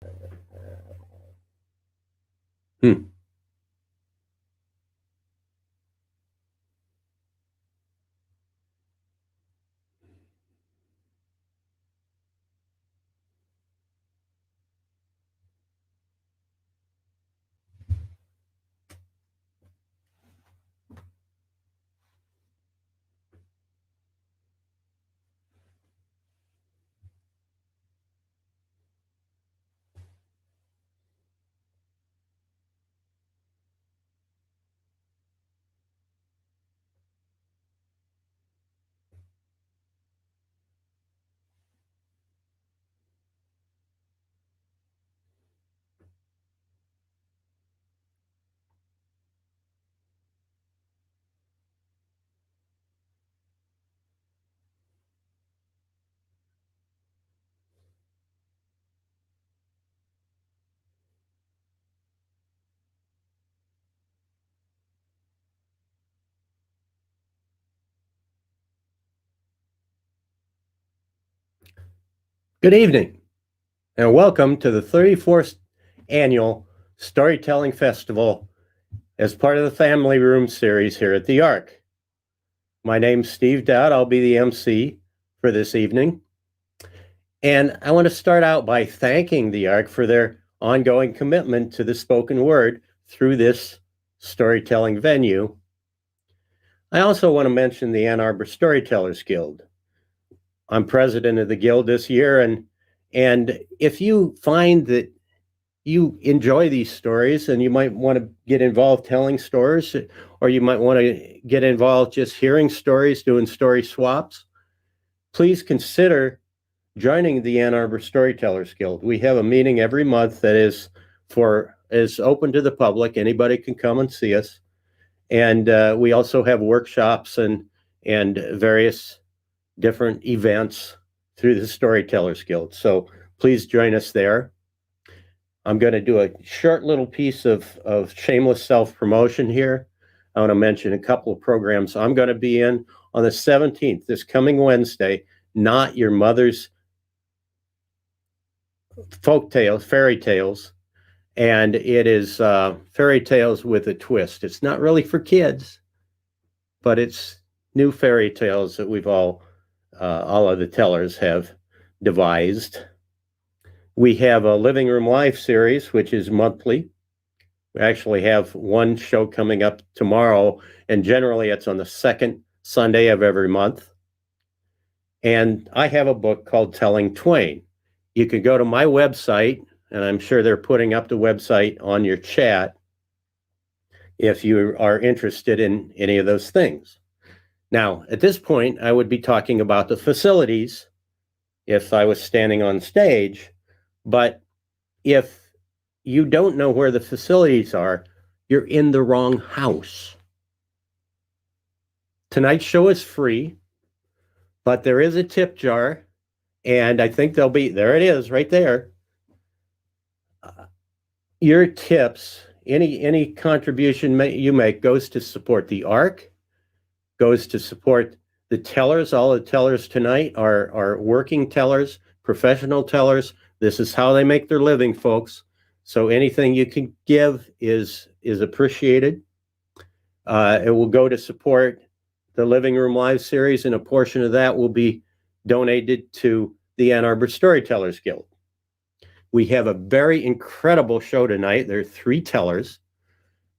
Hmm. Good evening, and welcome to the 34th Annual Storytelling Festival as part of the Family Room series here at the Ark. My name's Steve Daut. I'll be the MC for this evening. And I want to start out by thanking the Ark for their ongoing commitment to the spoken word through this storytelling venue. I also want to mention the Ann Arbor Storytellers Guild. I'm president of the Guild this year, and if you find that you enjoy these stories and you might want to get involved telling stories, or you might want to get involved just hearing stories, doing story swaps, please consider joining the Ann Arbor Storytellers Guild. We have a meeting every month that is open to the public. Anybody can come and see us. And we also have workshops and various different events through the Storytellers Guild. So please join us there. I'm going to do a short little piece of shameless self-promotion here. I want to mention a couple of programs I'm going to be in on the 17th, this coming Wednesday, Not Your Mother's Fairy Tales. And it is fairy tales with a twist. It's not really for kids, but it's new fairy tales that we've all of the tellers have devised. We have a Living Room Live series, which is monthly. We actually have one show coming up tomorrow, and generally it's on the second Sunday of every month. And I have a book called Telling Twain. You can go to my website, and I'm sure they're putting up the website on your chat if you are interested in any of those things. Now, at this point, I would be talking about the facilities if I was standing on stage, but if you don't know where the facilities are, you're in the wrong house. Tonight's show is free, but there is a tip jar, and I think there it is right there. Your tips, any contribution you make goes to support the Ark, goes to support the tellers. All the tellers tonight are working tellers, professional tellers. This is how they make their living, folks. So anything you can give is appreciated. It will go to support the Living Room Live series, and a portion of that will be donated to the Ann Arbor Storytellers Guild. We have a very incredible show tonight. There are 3 tellers.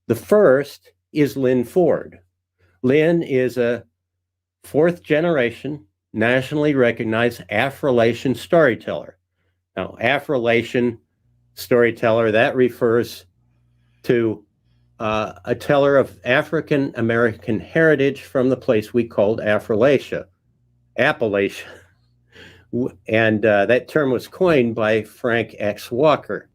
The first is Lyn Ford. Lyn is a 4th generation, nationally recognized Afro-Lation storyteller. Now, Afro-Lation storyteller, that refers to a teller of African American heritage from the place we called Appalachia. And that term was coined by Frank X. Walker.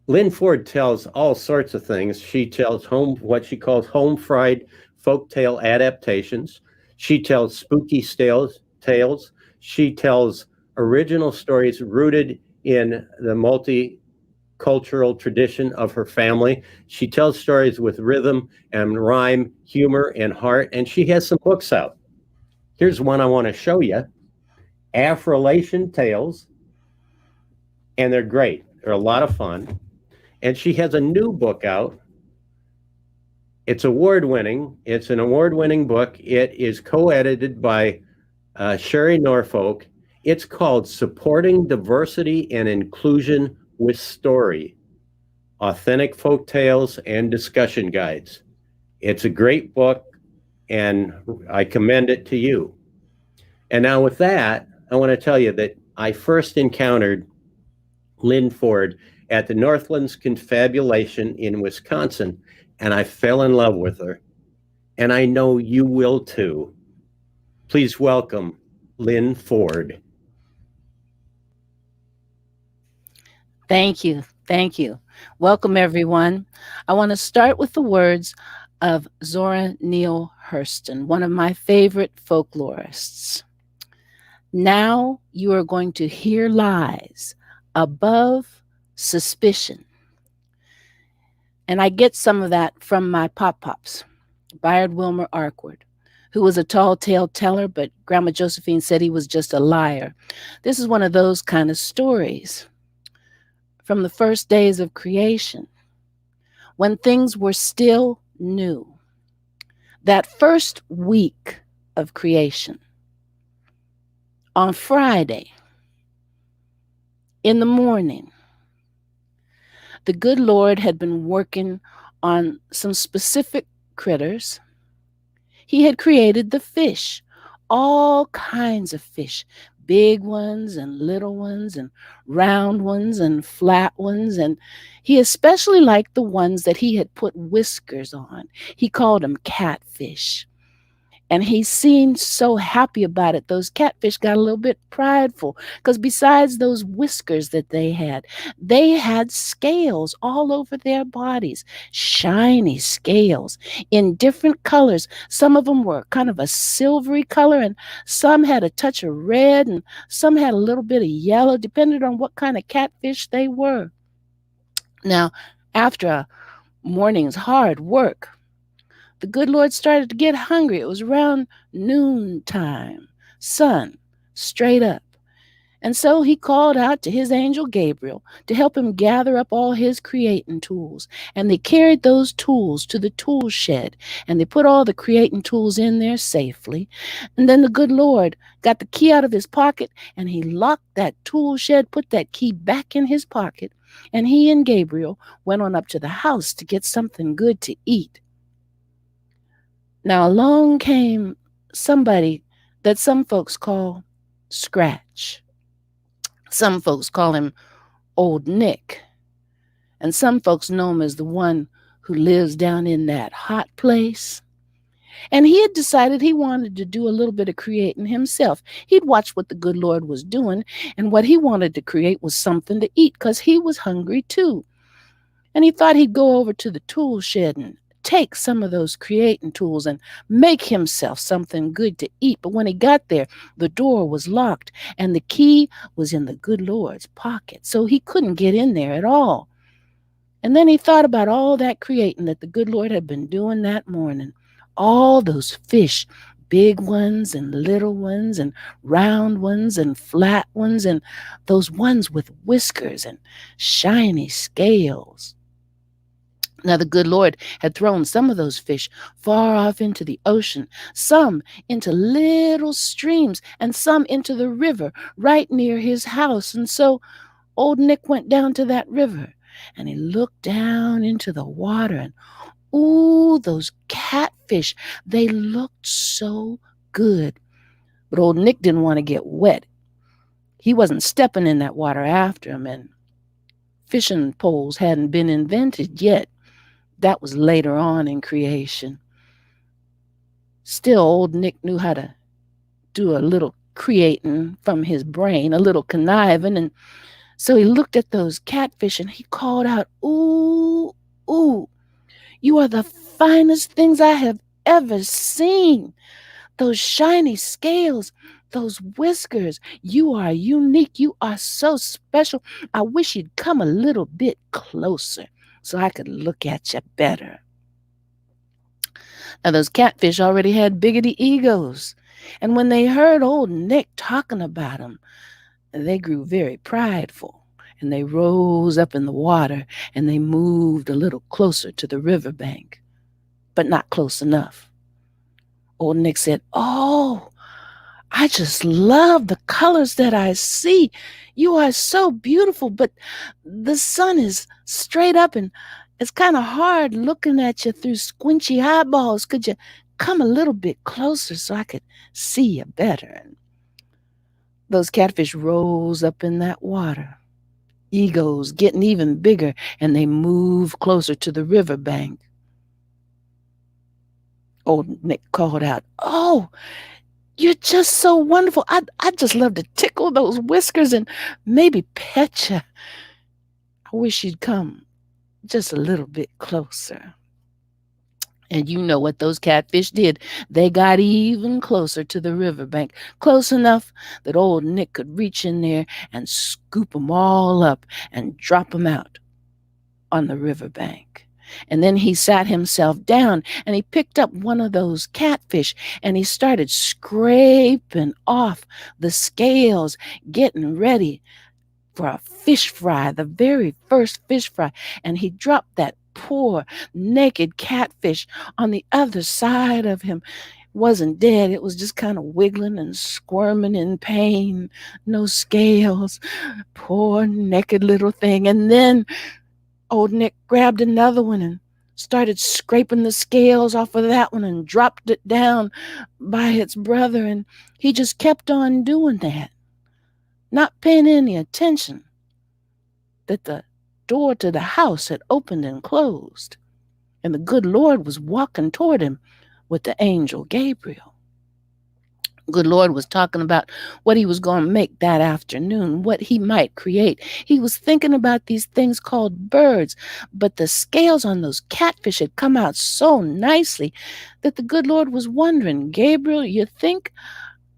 Lyn Ford tells all sorts of things. She tells what she calls home fried folktale adaptations. She tells spooky tales. She tells original stories rooted in the multicultural tradition of her family. She tells stories with rhythm and rhyme, humor and heart, and she has some books out. Here's one I want to show you. Afro-Lation Tales, and they're great. They're a lot of fun. And she has a new book out. It's award-winning. It's an award-winning book. It is co-edited by Sherry Norfolk. It's called Supporting Diversity and Inclusion with Story, Authentic Folk Tales and Discussion Guides. It's a great book, and I commend it to you. And now with that, I want to tell you that I first encountered Lyn Ford at the Northlands Confabulation in Wisconsin, and I fell in love with her. And I know you will too. Please welcome Lyn Ford. Thank you. Thank you. Welcome, everyone. I want to start with the words of Zora Neale Hurston, one of my favorite folklorists. Now you are going to hear lies above suspicion. And I get some of that from my pop-pops, Bayard Wilmer Arkwood, who was a tall tale teller, but Grandma Josephine said he was just a liar. This is one of those kind of stories from the first days of creation, when things were still new. That first week of creation, on Friday, in the morning, the good Lord had been working on some specific critters. He had created the fish, all kinds of fish, big ones and little ones and round ones and flat ones. And he especially liked the ones that he had put whiskers on. He called them catfish. And he seemed so happy about it. Those catfish got a little bit prideful because besides those whiskers that they had scales all over their bodies, shiny scales in different colors. Some of them were kind of a silvery color, and some had a touch of red, and some had a little bit of yellow, depending on what kind of catfish they were. Now, after a morning's hard work, the good Lord started to get hungry. It was around noontime, sun straight up. And so he called out to his angel Gabriel to help him gather up all his creating tools. And they carried those tools to the tool shed, and they put all the creating tools in there safely. And then the good Lord got the key out of his pocket, and he locked that tool shed, put that key back in his pocket, and he and Gabriel went on up to the house to get something good to eat. Now along came somebody that some folks call Scratch. Some folks call him Old Nick. And some folks know him as the one who lives down in that hot place. And he had decided he wanted to do a little bit of creating himself. He'd watched what the good Lord was doing, and what he wanted to create was something to eat because he was hungry too. And he thought he'd go over to the tool shed and take some of those creating tools and make himself something good to eat. But when he got there, the door was locked and the key was in the good Lord's pocket, so he couldn't get in there at all. And then he thought about all that creating that the good Lord had been doing that morning. All those fish, big ones and little ones and round ones and flat ones, and those ones with whiskers and shiny scales. Now the good Lord had thrown some of those fish far off into the ocean, some into little streams, and some into the river right near his house. And so old Nick went down to that river, and he looked down into the water, and ooh, those catfish, they looked so good. But old Nick didn't want to get wet. He wasn't stepping in that water after him, and fishing poles hadn't been invented yet. That was later on in creation. Still, old Nick knew how to do a little creating from his brain, a little conniving, and so he looked at those catfish and he called out, "Ooh, ooh, you are the finest things I have ever seen. Those shiny scales, those whiskers, you are unique. You are so special. I wish you'd come a little bit closer so I could look at you better." Now, those catfish already had biggity egos, and when they heard old Nick talking about them, they grew very prideful, and they rose up in the water, and they moved a little closer to the riverbank, but not close enough. Old Nick said, "Oh, I just love the colors that I see. You are so beautiful, but the sun is straight up and it's kind of hard looking at you through squinchy eyeballs. Could you come a little bit closer so I could see you better?" And those catfish rose up in that water, egos getting even bigger, and they moved closer to the riverbank. Old Nick called out, "Oh, you're just so wonderful. I'd just love to tickle those whiskers and maybe pet you. I wish you'd come just a little bit closer." And you know what those catfish did. They got even closer to the riverbank, close enough that old Nick could reach in there and scoop them all up and drop them out on the riverbank. And then he sat himself down and he picked up one of those catfish and he started scraping off the scales, getting ready for a fish fry, the very first fish fry. And he dropped that poor naked catfish on the other side of him. It wasn't dead. It was just kind of wiggling and squirming in pain. No scales. Poor naked little thing. And then old Nick grabbed another one and started scraping the scales off of that one and dropped it down by its brother. And he just kept on doing that, not paying any attention that the door to the house had opened and closed, and the good Lord was walking toward him with the angel Gabriel. Good Lord was talking about what he was going to make that afternoon, what he might create. He was thinking about these things called birds, but the scales on those catfish had come out so nicely that the good Lord was wondering, "Gabriel, you think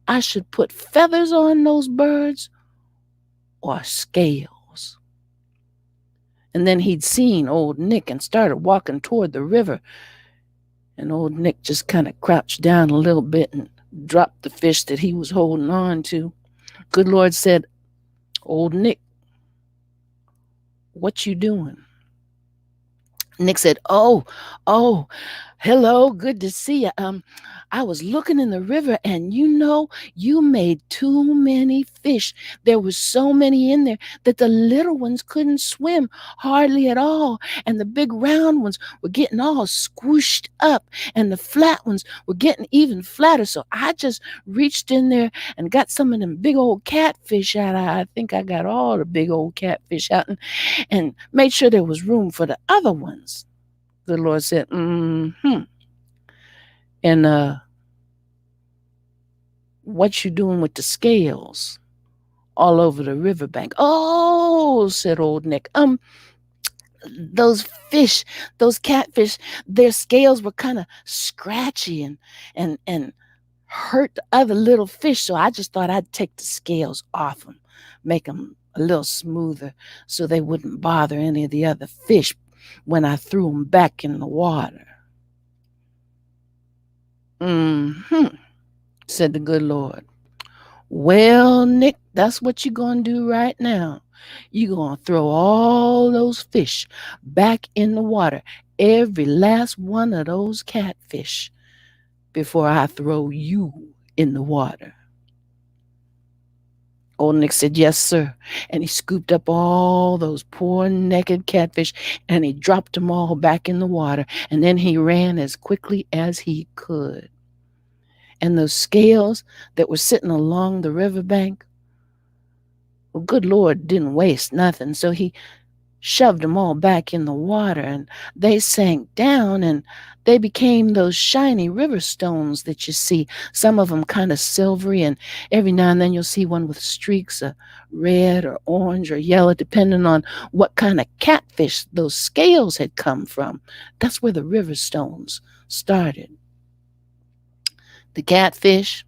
I should put feathers on those birds or scales?" And then he'd seen old Nick and started walking toward the river. And old Nick just kind of crouched down a little bit and dropped the fish that he was holding on to. Good Lord said, "Old Nick, what you doing?" Nick said, "Oh, hello, good to see you. I was looking in the river and you made too many fish. There was so many in there that the little ones couldn't swim hardly at all. And the big round ones were getting all squished up and the flat ones were getting even flatter. So I just reached in there and got some of them big old catfish out. I think I got all the big old catfish out and made sure there was room for the other ones." The Lord said, "Mm-hmm. And what you doing with the scales all over the riverbank?" "Oh," said old Nick, those fish, those catfish, their scales were kind of scratchy and hurt the other little fish. So I just thought I'd take the scales off them, make them a little smoother so they wouldn't bother any of the other fish when I threw them back in the water." "Mm-hmm," said the good Lord. "Well, Nick, that's what you're going to do right now. You're going to throw all those fish back in the water, every last one of those catfish, before I throw you in the water." Old Nick said, "Yes, sir." And he scooped up all those poor naked catfish and he dropped them all back in the water. And then he ran as quickly as he could. And those scales that were sitting along the riverbank, well, good Lord didn't waste nothing. So he shoved them all back in the water and they sank down and they became those shiny river stones that you see, some of them kind of silvery, and every now and then you'll see one with streaks of red or orange or yellow, depending on what kind of catfish those scales had come from. That's where the river stones started. The catfish,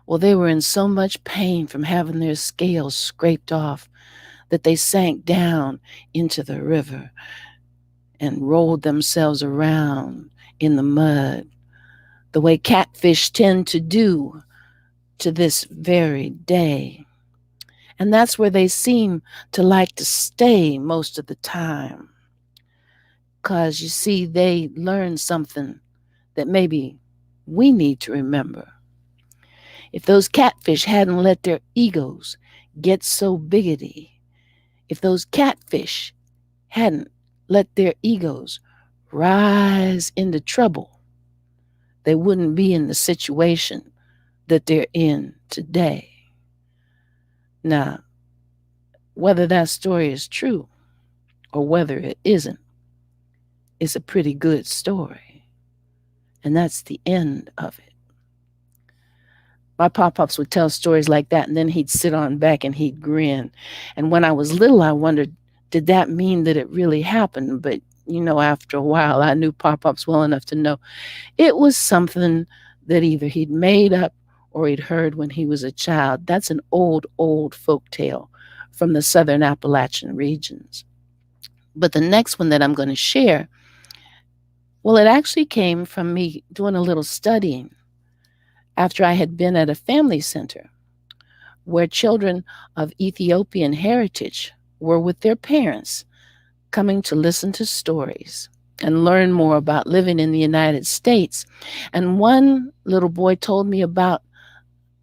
well, they were in so much pain from having their scales scraped off that they sank down into the river and rolled themselves around in the mud, the way catfish tend to do to this very day. And that's where they seem to like to stay most of the time. Because you see, they learn something that maybe we need to remember. If those catfish hadn't let their egos get so biggity, if those catfish hadn't let their egos rise into trouble, they wouldn't be in the situation that they're in today. Now, whether that story is true or whether it isn't, it's a pretty good story. And that's the end of it. My pop-ups would tell stories like that, and then he'd sit on back and he'd grin. And when I was little, I wondered, did that mean that it really happened? But, after a while, I knew pop-ups well enough to know it was something that either he'd made up or he'd heard when he was a child. That's an old, old folk tale from the southern Appalachian regions. But the next one that I'm going to share, well, it actually came from me doing a little studying after I had been at a family center where children of Ethiopian heritage were with their parents coming to listen to stories and learn more about living in the United States. And one little boy told me about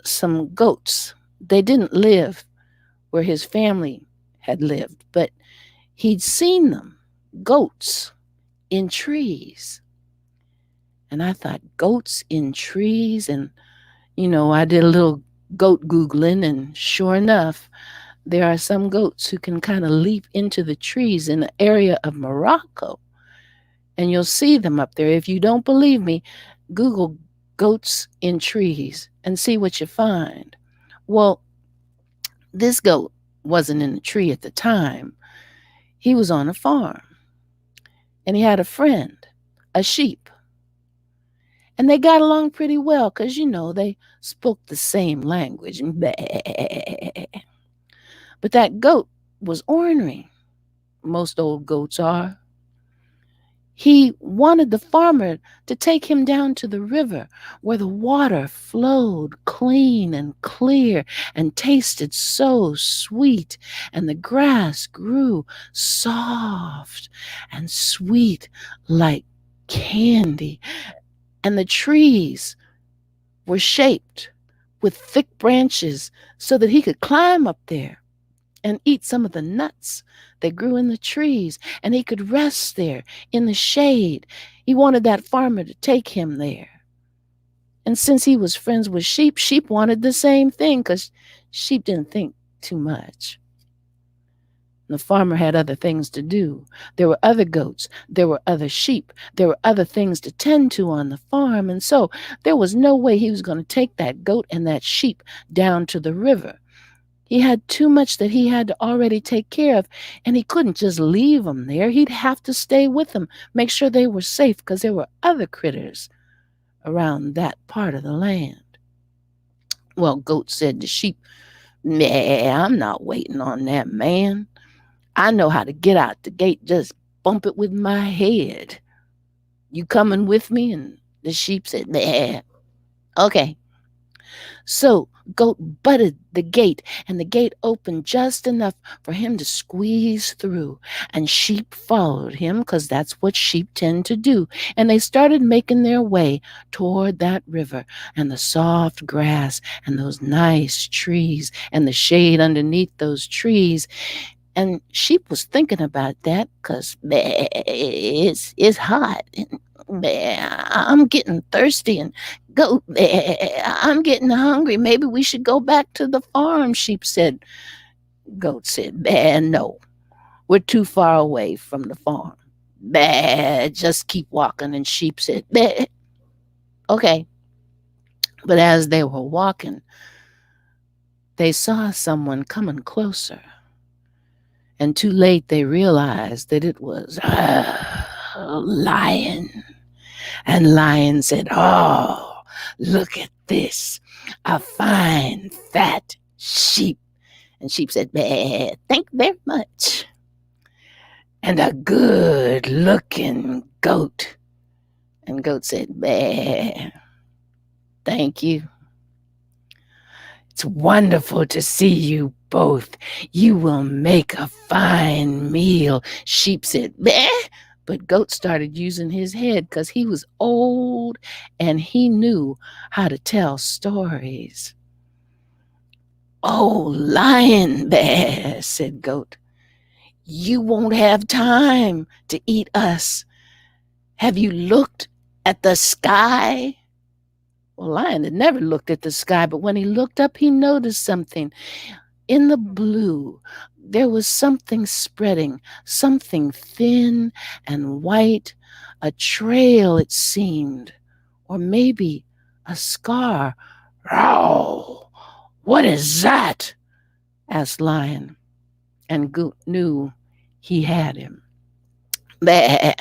some goats. They didn't live where his family had lived, but he'd seen them, goats, in trees. And I thought, goats in trees? And, I did a little goat Googling, and sure enough, there are some goats who can kind of leap into the trees in the area of Morocco. And you'll see them up there. If you don't believe me, Google goats in trees and see what you find. Well, this goat wasn't in the tree at the time. He was on a farm. And he had a friend, a sheep. And they got along pretty well because, they spoke the same language. But that goat was ornery. Most old goats are. He wanted the farmer to take him down to the river where the water flowed clean and clear and tasted so sweet, and the grass grew soft and sweet like candy, and the trees were shaped with thick branches so that he could climb up there and eat some of the nuts that grew in the trees, and he could rest there in the shade. He wanted that farmer to take him there. And since he was friends with sheep, sheep wanted the same thing because sheep didn't think too much. The farmer had other things to do. There were other goats. There were other sheep. There were other things to tend to on the farm. And so there was no way he was going to take that goat and that sheep down to the river. He had too much that he had to already take care of, and he couldn't just leave them there. He'd have to stay with them, make sure they were safe, because there were other critters around that part of the land. Well, Goat said to Sheep, "Nah, I'm not waiting on that man. I know how to get out the gate, just bump it with my head. You coming with me?" And the sheep said, "Nah." Okay. So Goat butted the gate, and the gate opened just enough for him to squeeze through. And Sheep followed him, because that's what sheep tend to do. And they started making their way toward that river and the soft grass and those nice trees and the shade underneath those trees. And Sheep was thinking about that because it's hot. I'm getting thirsty, and Goat, I'm getting hungry. Maybe we should go back to the farm, Sheep said. Goat said, no, we're too far away from the farm. Just keep walking. And Sheep said, okay. But as they were walking, they saw someone coming closer. And too late, they realized that it was a lion. And Lion said, "Oh, look at this, a fine, fat sheep." And Sheep said, "Thank you very much." "And a good-looking goat." And Goat said, "Thank you." It's wonderful to see you both. You will make a fine meal. Sheep said, "Bleh." But Goat started using his head because he was old and he knew how to tell stories. "Oh, Lion Bear," said Goat, "you won't have time to eat us. Have you looked at the sky?" Well, Lion had never looked at the sky, but when he looked up, he noticed something. In the blue, there was something spreading, something thin and white, a trail, it seemed, or maybe a scar. "Row! What is that?" asked Lion, and Goat knew he had him. "Bah,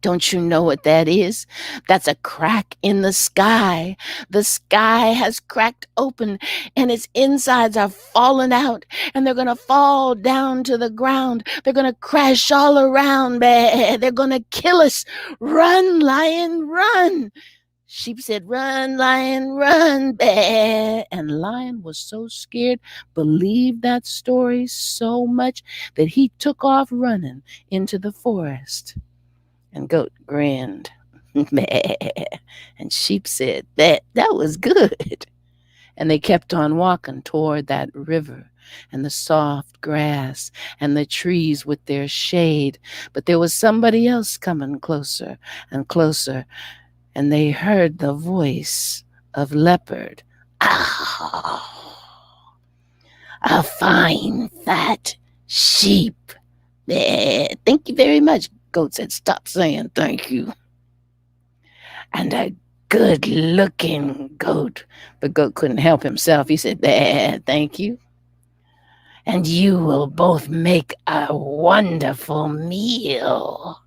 don't you know what that is? That's a crack in the sky. The sky has cracked open and its insides are falling out and they're going to fall down to the ground. They're going to crash all around. Bah, they're going to kill us. Run, Lion, run." Sheep said, "Run, Lion, run." Bah. And Lion was so scared, believed that story so much that he took off running into the forest. And Goat grinned. And Sheep said, that was good." And they kept on walking toward that river and the soft grass and the trees with their shade. But there was somebody else coming closer and closer, and they heard the voice of Leopard. "Ah, a fine fat sheep." "Thank you very much," Goat said. "Stop saying thank you." "And a good-looking goat." But Goat couldn't help himself. He said, "Thank you. And you will both make a wonderful meal."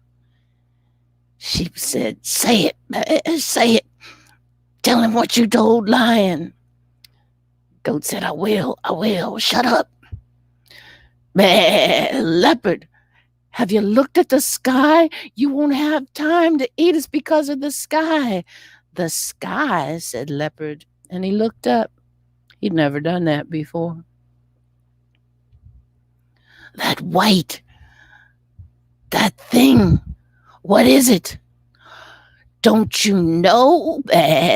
Sheep said, say it. Tell him what you told Lion." Goat said, I will. Shut up." "Leopard, have you looked at the sky? You won't have time to eat us because of the sky." "The sky," said Leopard, and he looked up. He'd never done that before. "That white, that thing, what is it?" "Don't you know?"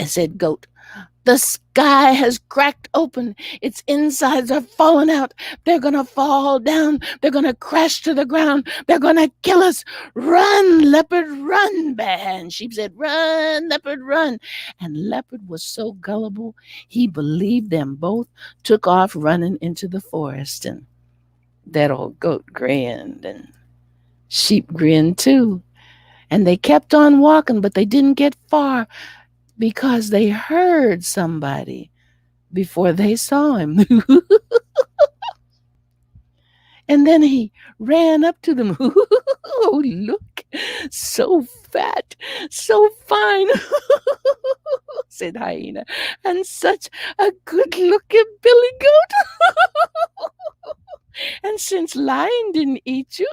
said Goat. "The sky has cracked open. Its insides are falling out. They're going to fall down. They're going to crash to the ground. They're going to kill us. Run, Leopard, run." And Sheep said, "Run, Leopard, run." And Leopard was so gullible, he believed them both, took off running into the forest. And that old Goat grinned, and Sheep grinned too. And they kept on walking, but they didn't get far because they heard somebody before they saw him. And then he ran up to them. "Oh, look, so fat, so fine," said Hyena, "and such a good-looking billy goat. And since Lion didn't eat you,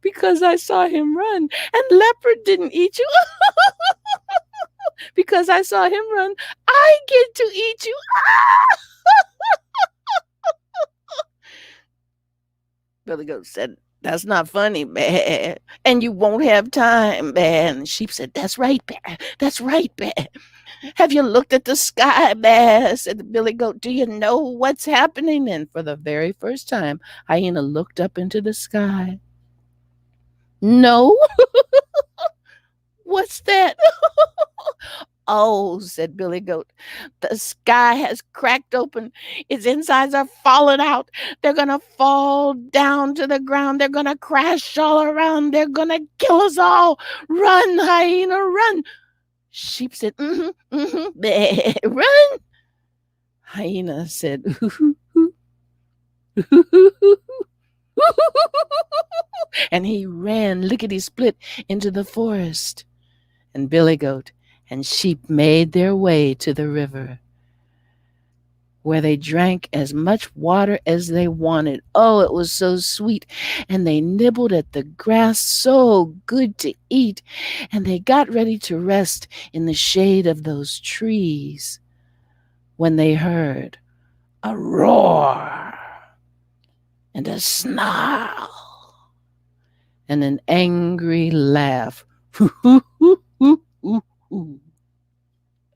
because I saw him run, and Leopard didn't eat you, because I saw him run, I get to eat you." Billy Goat said, "That's not funny, Bear, and you won't have time, Bear." And Sheep said, "That's right, Bear. That's right, Bear. Have you looked at the sky, Bear?" said the Billy Goat. "Do you know what's happening?" And for the very first time, Hyena looked up into the sky. "No." "What's that?" "Oh," said Billy Goat, "the sky has cracked open. Its insides are falling out. They're going to fall down to the ground. They're going to crash all around. They're going to kill us all. Run, Hyena, run." Sheep said, "Run." Hyena said, and he ran lickety-split into the forest. And Billy Goat and Sheep made their way to the river, where they drank as much water as they wanted. Oh, it was so sweet. And they nibbled at the grass, so good to eat. And they got ready to rest in the shade of those trees. when they heard a roar and a snarl and an angry laugh.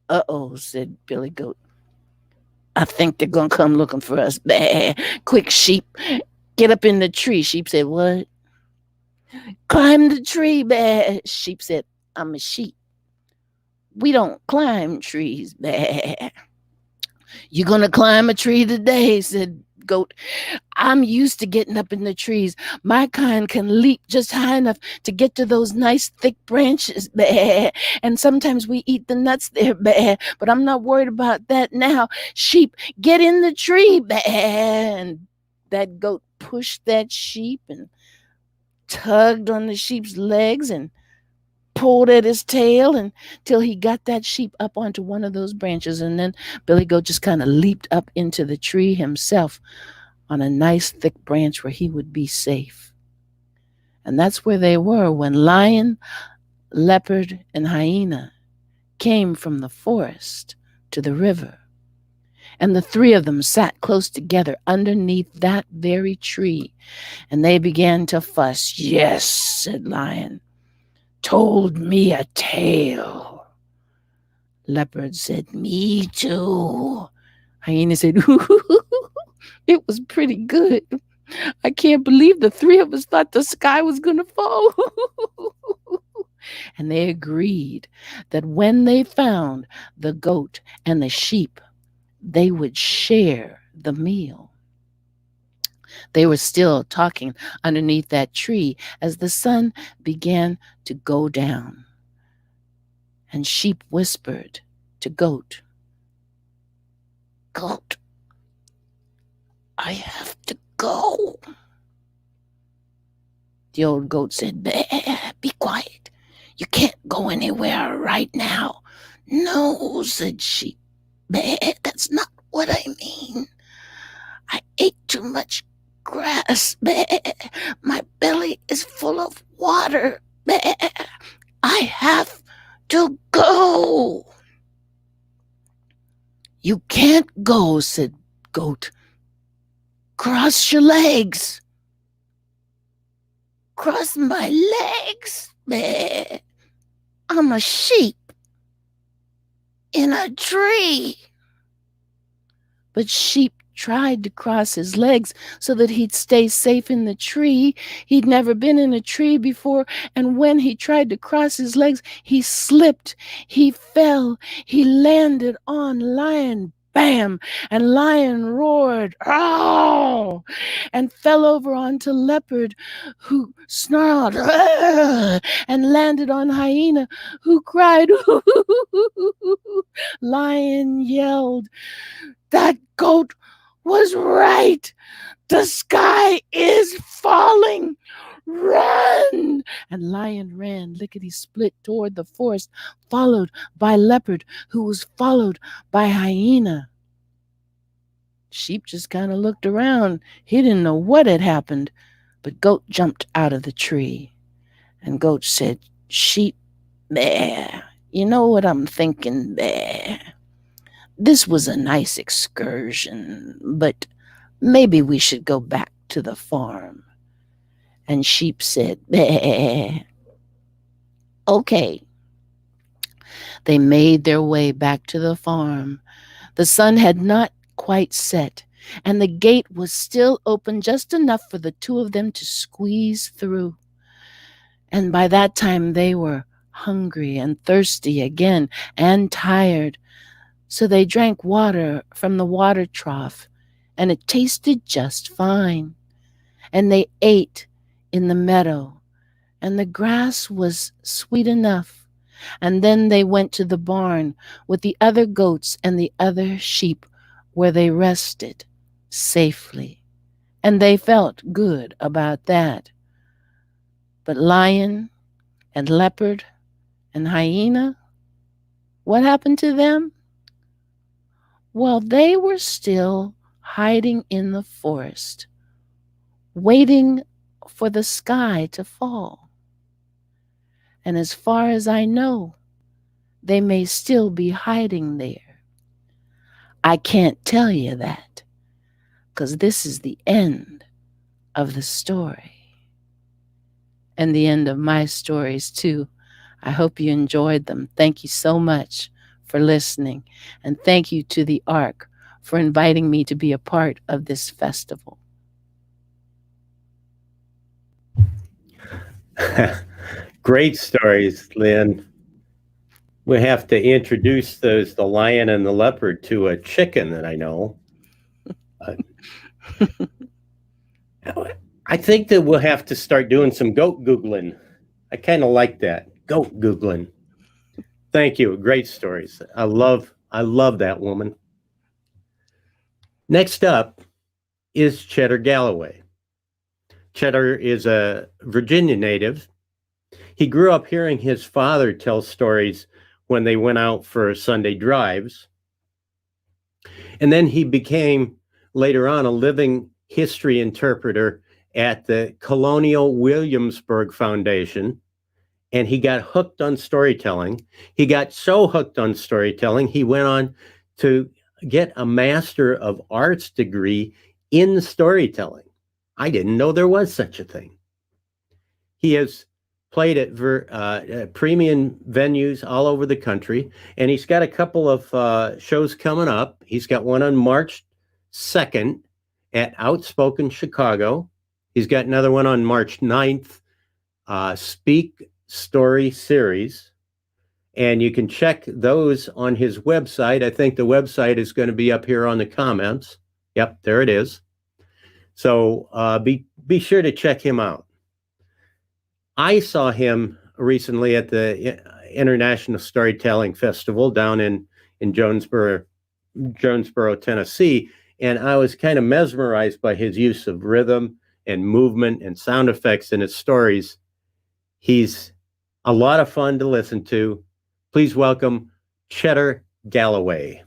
Uh-oh, said Billy Goat. I think they're going to come looking for us. Bah. Quick, Sheep. Get up in the tree. Sheep said, what? Climb the tree. Bah. Sheep said, I'm a sheep. We don't climb trees. Bah. You going to climb a tree today, said Goat. I'm used to getting up in the trees. My kind can leap just high enough to get to those nice thick branches. Bah. And sometimes we eat the nuts there. Bah. But I'm not worried about that now. Sheep, get in the tree. Bah. And that goat pushed that sheep and tugged on the sheep's legs and pulled at his tail until he got that sheep up onto one of those branches. And then Billy Goat just kind of leaped up into the tree himself on a nice thick branch where he would be safe. And that's where they were when Lion, Leopard, and Hyena came from the forest to the river. And the three of them sat close together underneath that very tree. And they began to fuss. Yes, said Lion. Told me a tale. Leopard said, me too. Hyena said, it was pretty good. I can't believe the three of us thought the sky was going to fall. And they agreed that when they found the goat and the sheep, they would share the meal. They were still talking underneath that tree as the sun began to go down. And Sheep whispered to Goat, Goat, I have to go. The old goat said, be quiet. You can't go anywhere right now. No, said Sheep. That's not what I mean. I ate too much grass. My belly is full of water. I have to go. You can't go, said Goat. Cross your legs. Cross my legs? I'm a sheep in a tree. But Sheep tried to cross his legs so that he'd stay safe in the tree. He'd never been in a tree before, and when he tried to cross his legs, he slipped, he fell, he landed on Lion. Bam! And Lion roared, "Ow!" and fell over onto Leopard, who snarled, "Arr!" and landed on Hyena, who cried. Lion yelled, "That goat was right. The sky is falling. Run!" And Lion ran lickety-split toward the forest, followed by Leopard, who was followed by Hyena. Sheep just kind of looked around. He didn't know what had happened, but Goat jumped out of the tree. And Goat said, "Sheep, you know what I'm thinking, This was a nice excursion, but maybe we should go back to the farm." And Sheep said, "Okay." They made their way back to the farm. The sun had not quite set, and the gate was still open just enough for the two of them to squeeze through. And by that time they were hungry and thirsty again and tired. So they drank water from the water trough, and it tasted just fine. And they ate in the meadow, and the grass was sweet enough. And then they went to the barn with the other goats and the other sheep, where they rested safely. And they felt good about that. But Lion and Leopard and Hyena, what happened to them? Well, they were still hiding in the forest, waiting for the sky to fall. And as far as I know, they may still be hiding there. I can't tell you that, because this is the end of the story. And the end of my stories, too. I hope you enjoyed them. Thank you so much for listening. And thank you to the Ark for inviting me to be a part of this festival. Great stories, Lynn. We have to introduce those, the lion and the leopard, to a chicken that I know. I think that we'll have to start doing some goat Googling. I kind of like that. Goat Googling. Thank you. Great stories. I love that woman. Next up is Cheddar Galloway. Cheddar is a Virginia native. He grew up hearing his father tell stories when they went out for Sunday drives. And then he became, later on, a living history interpreter at the Colonial Williamsburg Foundation. And he got hooked on storytelling. He got so hooked on storytelling, he went on to get a Master of Arts degree in storytelling. I didn't know there was such a thing. He has played at premium venues all over the country, and he's got a couple of shows coming up. He's got one on March 2nd at Outspoken Chicago. He's got another one on March 9th, Speak Story Series. And you can check those on his website. I think the website is going to be up here on the comments. Yep, there it is. So be sure to check him out. I saw him recently at the International Storytelling Festival down in Jonesboro, Tennessee, and I was kind of mesmerized by his use of rhythm and movement and sound effects in his stories. He's a lot of fun to listen to. Please welcome Chetter Galloway.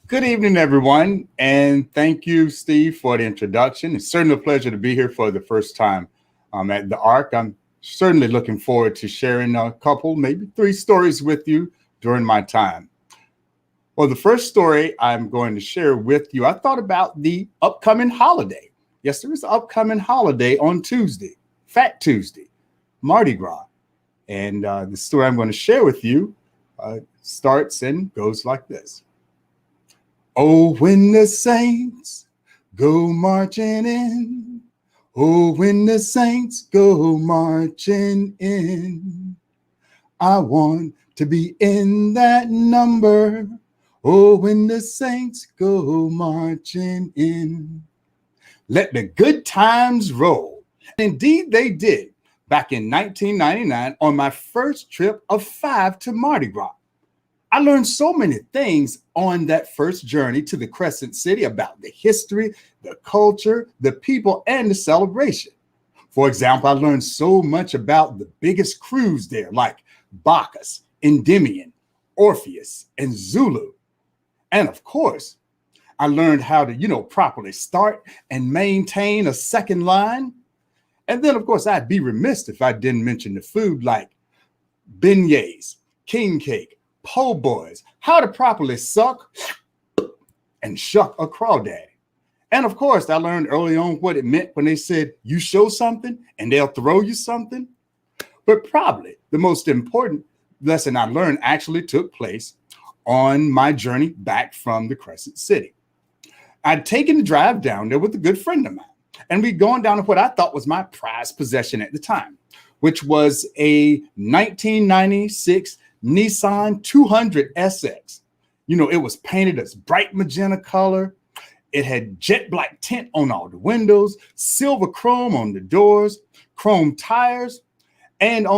Good evening, everyone, and thank you, Steve, for the introduction. It's certainly a pleasure to be here for the first time at the Ark. I'm certainly looking forward to sharing a couple, maybe 3 stories with you during my time. Well, the first story I'm going to share with you, I thought about the upcoming holiday. Yes, there is an upcoming holiday on Tuesday, Fat Tuesday, Mardi Gras. And the story I'm going to share with you starts and goes like this. Oh, when the saints go marching in. Oh, when the saints go marching in. I want to be in that number. Oh, when the saints go marching in. Let the good times roll. Indeed, they did. Back in 1999, on my first trip of 5 to Mardi Gras. I learned so many things on that first journey to the Crescent City about the history, the culture, the people, and the celebration. For example, I learned so much about the biggest crews there, like Bacchus, Endymion, Orpheus, and Zulu. And of course, I learned how to, properly start and maintain a second line. And then, of course, I'd be remiss if I didn't mention the food like beignets, king cake, po' boys, how to properly suck and shuck a crawdaddy. And of course, I learned early on what it meant when they said, you show something and they'll throw you something. But probably the most important lesson I learned actually took place on my journey back from the Crescent City. I'd taken the drive down there with a good friend of mine, and we'd gone down to what I thought was my prized possession at the time, which was a 1996 Nissan 200 SX. It was painted as bright magenta color. It had jet black tint on all the windows, silver chrome on the doors, chrome tires, and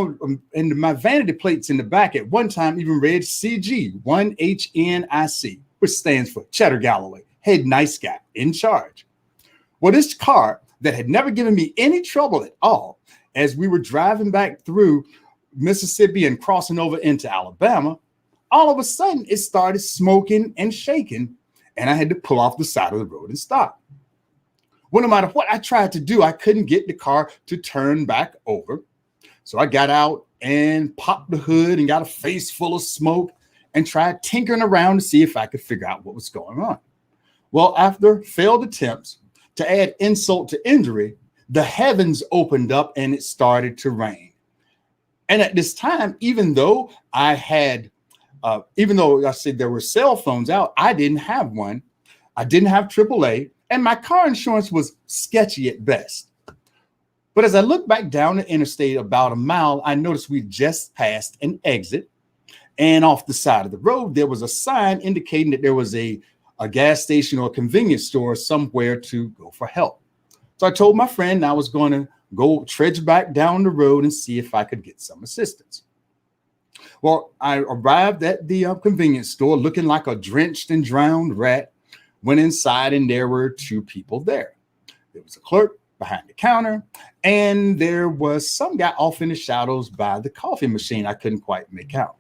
and my vanity plates in the back at one time even read CG 1HNIC, which stands for Chetter Galloway, head nice guy in charge. Well, this car that had never given me any trouble at all, as we were driving back through Mississippi and crossing over into Alabama, all of a sudden it started smoking and shaking, and I had to pull off the side of the road and stop. Well, no matter what I tried to do, I couldn't get the car to turn back over. So I got out and popped the hood and got a face full of smoke and tried tinkering around to see if I could figure out what was going on. Well, after failed attempts, to add insult to injury, the heavens opened up and it started to rain. And at this time, even though I said there were cell phones out, I didn't have one. I didn't have AAA, and my car insurance was sketchy at best. But as I looked back down the interstate about a mile, I noticed we just passed an exit. And off the side of the road, there was a sign indicating that there was a gas station or a convenience store somewhere to go for help. So I told my friend I was going to go trudge back down the road and see if I could get some assistance. Well, I arrived at the convenience store looking like a drenched and drowned rat, went inside, and there were two people there. There was a clerk behind the counter, and there was some guy off in the shadows by the coffee machine I couldn't quite make out.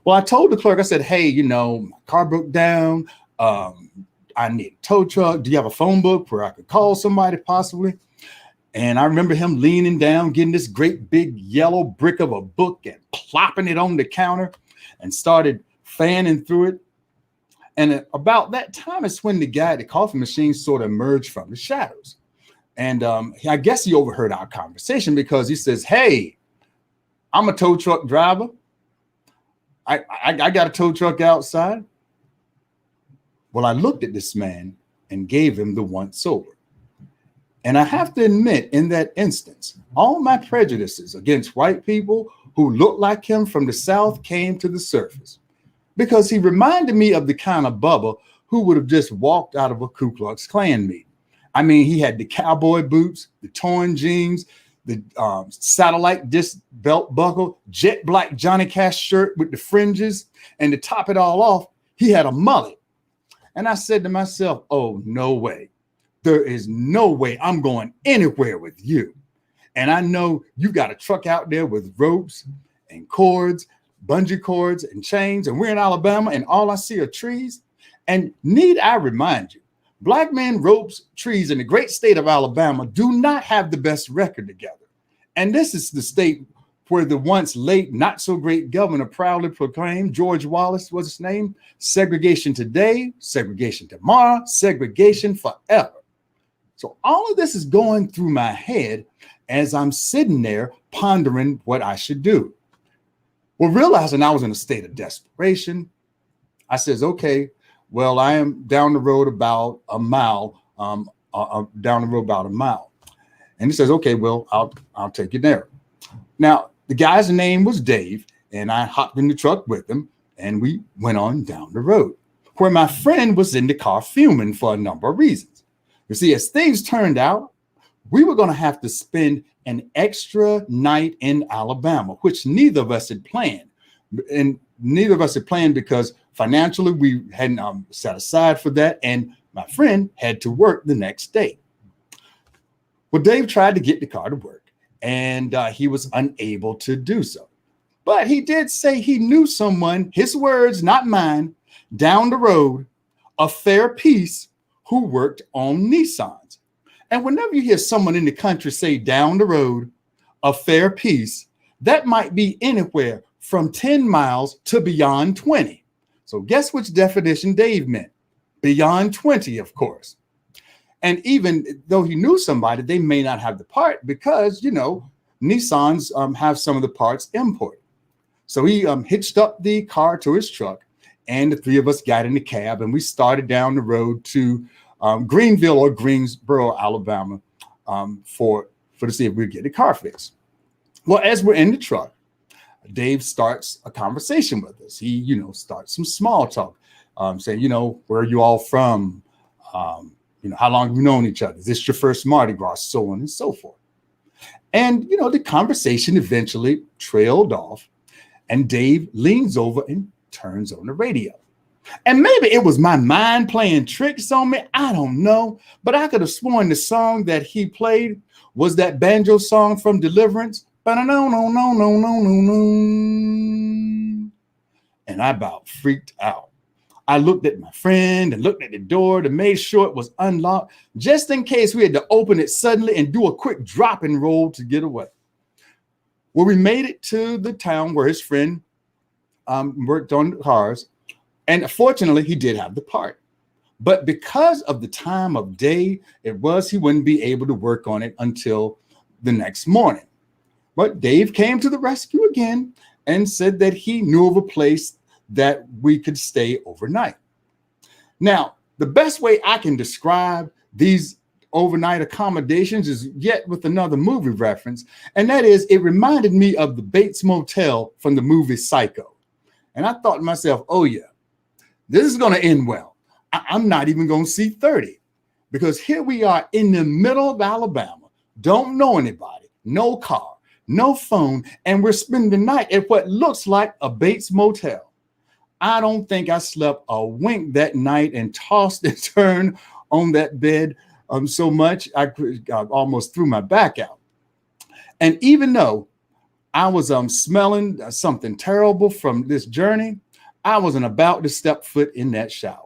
Well, I told the clerk, I said, hey, my car broke down. I need a tow truck. Do you have a phone book where I could call somebody possibly? And I remember him leaning down, getting this great big yellow brick of a book and plopping it on the counter and started fanning through it. And about that time, it's when the guy at the coffee machine sort of emerged from the shadows. And I guess he overheard our conversation because he says, hey, I'm a tow truck driver. I got a tow truck outside. Well, I looked at this man and gave him the once over. And I have to admit, in that instance, all my prejudices against white people who looked like him from the South came to the surface because he reminded me of the kind of Bubba who would have just walked out of a Ku Klux Klan meeting. I mean, he had the cowboy boots, the torn jeans, the satellite disc belt buckle, jet black Johnny Cash shirt with the fringes, and to top it all off, he had a mullet. And I said to myself, oh, no way. There is no way I'm going anywhere with you. And I know you got a truck out there with ropes and cords, bungee cords and chains, and we're in Alabama and all I see are trees. And need I remind you, black men, ropes, trees in the great state of Alabama do not have the best record together. And this is the state where the once late, not so great governor proudly proclaimed, George Wallace was his name, segregation today, segregation tomorrow, segregation forever. So all of this is going through my head as I'm sitting there pondering what I should do. Well, realizing I was in a state of desperation, I says, okay, well, I am down the road about a mile, And he says, okay, well, I'll take you there. Now, the guy's name was Dave, and I hopped in the truck with him, and we went on down the road, where my friend was in the car fuming for a number of reasons. You see, as things turned out, we were going to have to spend an extra night in Alabama, which neither of us had planned. And neither of us had planned because financially we hadn't set aside for that. And my friend had to work the next day. Well, Dave tried to get the car to work, and he was unable to do so. But he did say he knew someone, his words, not mine, down the road, a fair piece, who worked on Nissans. And whenever you hear someone in the country say down the road, a fair piece, that might be anywhere from 10 miles to beyond 20. So guess which definition Dave meant? Beyond 20, of course. And even though he knew somebody, they may not have the part because, Nissans have some of the parts imported. So he hitched up the car to his truck, and the three of us got in the cab, and we started down the road to Greenville or Greensboro, Alabama, to see if we get the car fixed. Well, as we're in the truck, Dave starts a conversation with us. He, starts some small talk, saying, where are you all from? How long have you known each other? Is this your first Mardi Gras? So on and so forth. And, the conversation eventually trailed off, and Dave leans over and turns on the radio. And maybe it was my mind playing tricks on me. I don't know. But I could have sworn the song that he played was that banjo song from Deliverance. And I about freaked out. I looked at my friend and looked at the door to make sure it was unlocked, just in case we had to open it suddenly and do a quick drop and roll to get away. Well, we made it to the town where his friend worked on the cars. And fortunately, he did have the part. But because of the time of day it was, he wouldn't be able to work on it until the next morning. But Dave came to the rescue again and said that he knew of a place that we could stay overnight. Now, the best way I can describe these overnight accommodations is yet with another movie reference, and that is, it reminded me of the Bates Motel from the movie Psycho. And I thought to myself, oh yeah, this is going to end well. I'm not even going to see 30, because here we are in the middle of Alabama, don't know anybody, no car, no phone, and we're spending the night at what looks like a Bates Motel. I don't think I slept a wink that night and tossed and turned on that bed so much I almost threw my back out. And even though I was smelling something terrible from this journey, I wasn't about to step foot in that shower.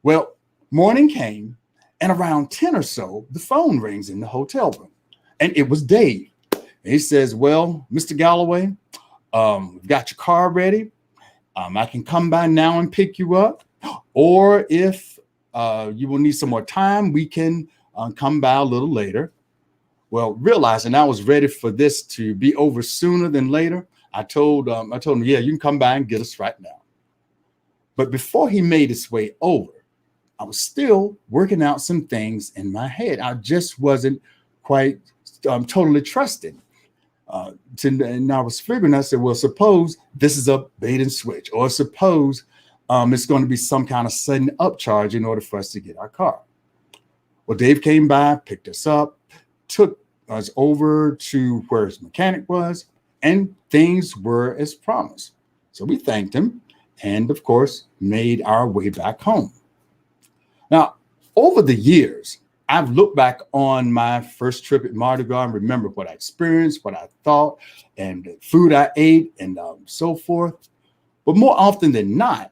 Well, morning came, and around 10 or so, the phone rings in the hotel room, and it was Dave. And he says, well, Mr. Galloway, we've got your car ready. I can come by now and pick you up, or if you will need some more time, we can come by a little later. Well, realizing I was ready for this to be over sooner than later, I told him, yeah, you can come by and get us right now. But before he made his way over, I was still working out some things in my head. I just wasn't quite totally trusting. And I was figuring, I said, well, suppose this is a bait and switch, or suppose it's going to be some kind of sudden upcharge in order for us to get our car. Well, Dave came by, picked us up, took us over to where his mechanic was, and things were as promised. So we thanked him and, of course, made our way back home. Now, over the years, I've looked back on my first trip at Mardi Gras and remembered what I experienced, what I thought, and the food I ate, and so forth. But more often than not,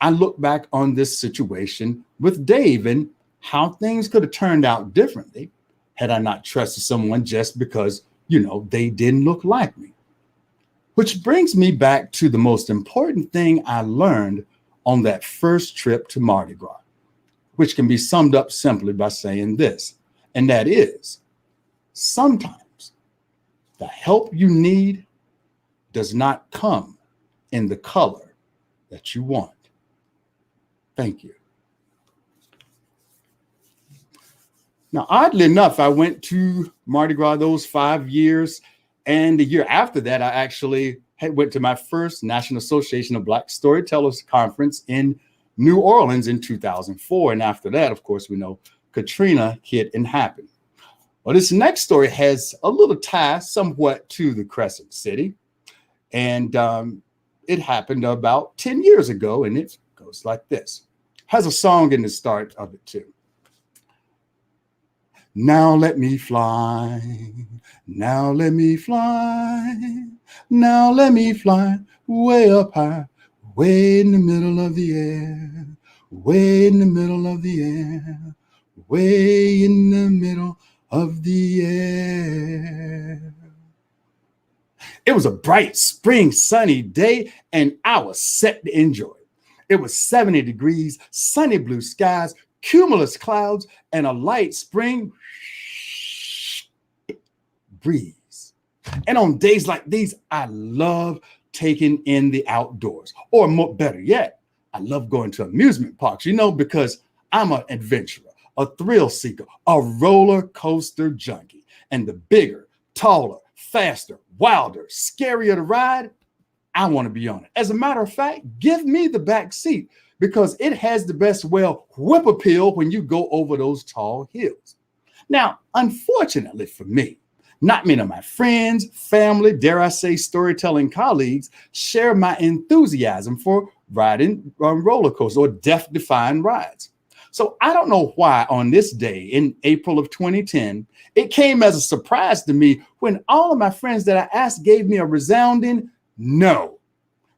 I look back on this situation with Dave and how things could have turned out differently had I not trusted someone just because, they didn't look like me. Which brings me back to the most important thing I learned on that first trip to Mardi Gras, which can be summed up simply by saying this, and that is, sometimes the help you need does not come in the color that you want. Thank you. Now, oddly enough, I went to Mardi Gras those 5 years, and the year after that, I actually went to my first National Association of Black Storytellers conference in New Orleans in 2004. And after that, of course, we know Katrina hit and happened. Well, this next story has a little tie somewhat to the Crescent City. And it happened about 10 years ago, and it goes like this. Has a song in the start of it, too. Now let me fly, now let me fly, now let me fly way up high, way in the middle of the air, way in the middle of the air, way in the middle of the air. It was a bright spring sunny day, and I was set to enjoy it. It was 70 degrees, sunny blue skies, cumulus clouds, and a light spring breeze. And on days like these, I love taking in the outdoors, or more better yet, I love going to amusement parks, because I'm an adventurer, a thrill seeker, a roller coaster junkie, and the bigger, taller, faster, wilder, scarier to ride, I want to be on it. As a matter of fact, give me the back seat, because it has the best whip appeal when you go over those tall hills. Now, unfortunately for me, not many of my friends, family, dare I say storytelling colleagues, share my enthusiasm for riding roller coasters or death-defying rides. So I don't know why on this day in April of 2010, it came as a surprise to me when all of my friends that I asked gave me a resounding no.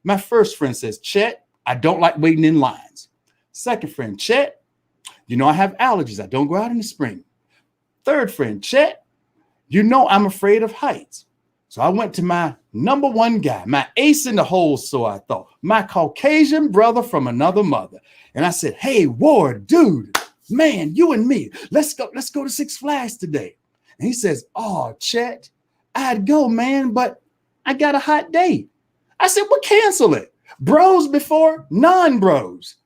My first friend says, Chet, I don't like waiting in lines. Second friend, Chet, I have allergies. I don't go out in the spring. Third friend, Chet, I'm afraid of heights. So I went to my number one guy, my ace in the hole, so I thought, my Caucasian brother from another mother. And I said, hey, Ward, dude, man, you and me, let's go to Six Flags today. And he says, oh, Chet, I'd go, man, but I got a hot date. I said, well, cancel it. Bros before non-bros.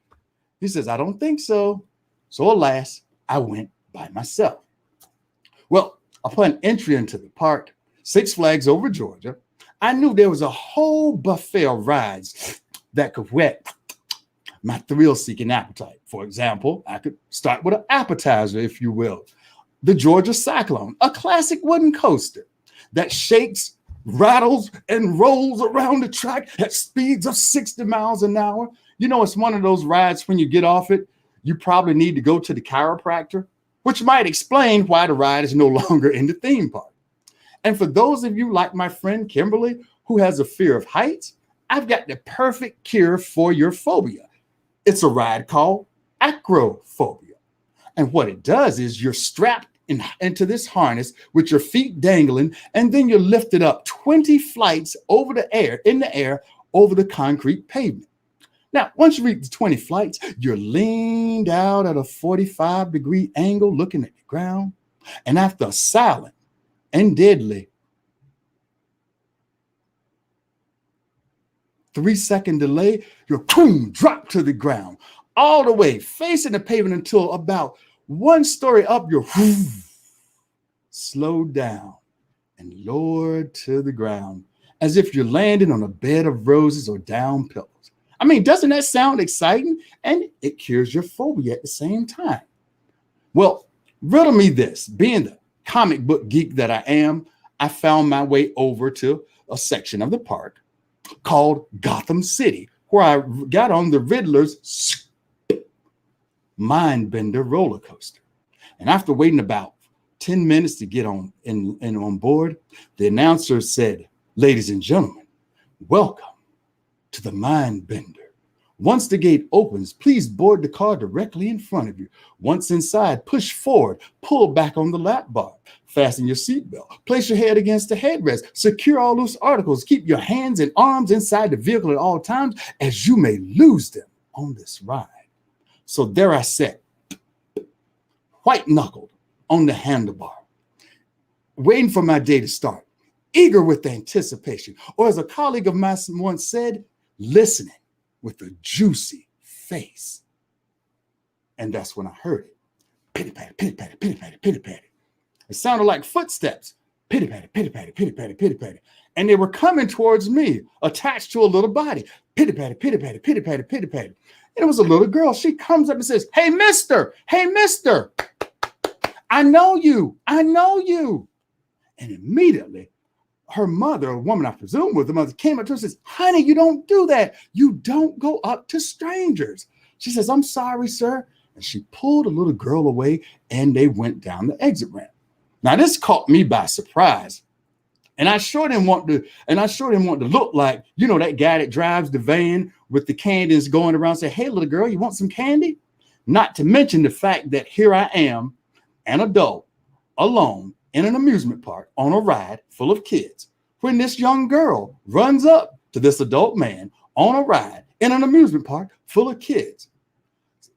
He says, I don't think so. So alas, I went by myself. Well, upon entry into the park, Six Flags over Georgia, I knew there was a whole buffet of rides that could whet my thrill-seeking appetite. For example, I could start with an appetizer, if you will. The Georgia Cyclone, a classic wooden coaster that shakes, rattles, and rolls around the track at speeds of 60 miles an hour. You know, it's one of those rides when you get off it, you probably need to go to the chiropractor, which might explain why the ride is no longer in the theme park. And for those of you like my friend Kimberly, who has a fear of heights, I've got the perfect cure for your phobia. It's a ride called Acrophobia. And what it does is you're strapped into this harness with your feet dangling, and then you're lifted up 20 flights in the air over the concrete pavement. Now, once you reach the 20 flights, you're leaned out at a 45-degree angle looking at the ground. And after a silent and deadly 3-second delay, you're drop to the ground, all the way facing the pavement until about 1 story up, you're slowed down and lowered to the ground as if you're landing on a bed of roses or down pillows. I mean, doesn't that sound exciting? And it cures your phobia at the same time. Well, riddle me this. Being the comic book geek that I am, I found my way over to a section of the park called Gotham City, where I got on the Riddler's mind-bender roller coaster. And after waiting about 10 minutes to get on board, the announcer said, ladies and gentlemen, welcome to the mind bender. Once the gate opens, please board the car directly in front of you. Once inside, push forward, pull back on the lap bar, fasten your seatbelt, place your head against the headrest, secure all loose articles, keep your hands and arms inside the vehicle at all times, as you may lose them on this ride. So there I sat, white-knuckled on the handlebar, waiting for my day to start, eager with anticipation, or as a colleague of mine once said, listening with a juicy face. And that's when I heard it. Pitty-patty, pitty-patty, pitty-patty, pitty-patty. It sounded like footsteps. Pitty-patty, pitty-patty, pitty-patty, pitty-patty. And they were coming towards me, attached to a little body. Pitty-patty, pitty-patty, pitty-patty, pitty-patty. And it was a little girl. She comes up and says, hey, mister, I know you. And immediately, her mother, a woman I presume was the mother, came up to her and says, honey, you don't do that. You don't go up to strangers. She says, I'm sorry, sir. And she pulled a little girl away and they went down the exit ramp. Now, this caught me by surprise. And I sure didn't want to look like, that guy that drives the van with the candies going around and say, hey, little girl, you want some candy? Not to mention the fact that here I am, an adult, alone, in an amusement park on a ride full of kids, when this young girl runs up to this adult man on a ride in an amusement park full of kids.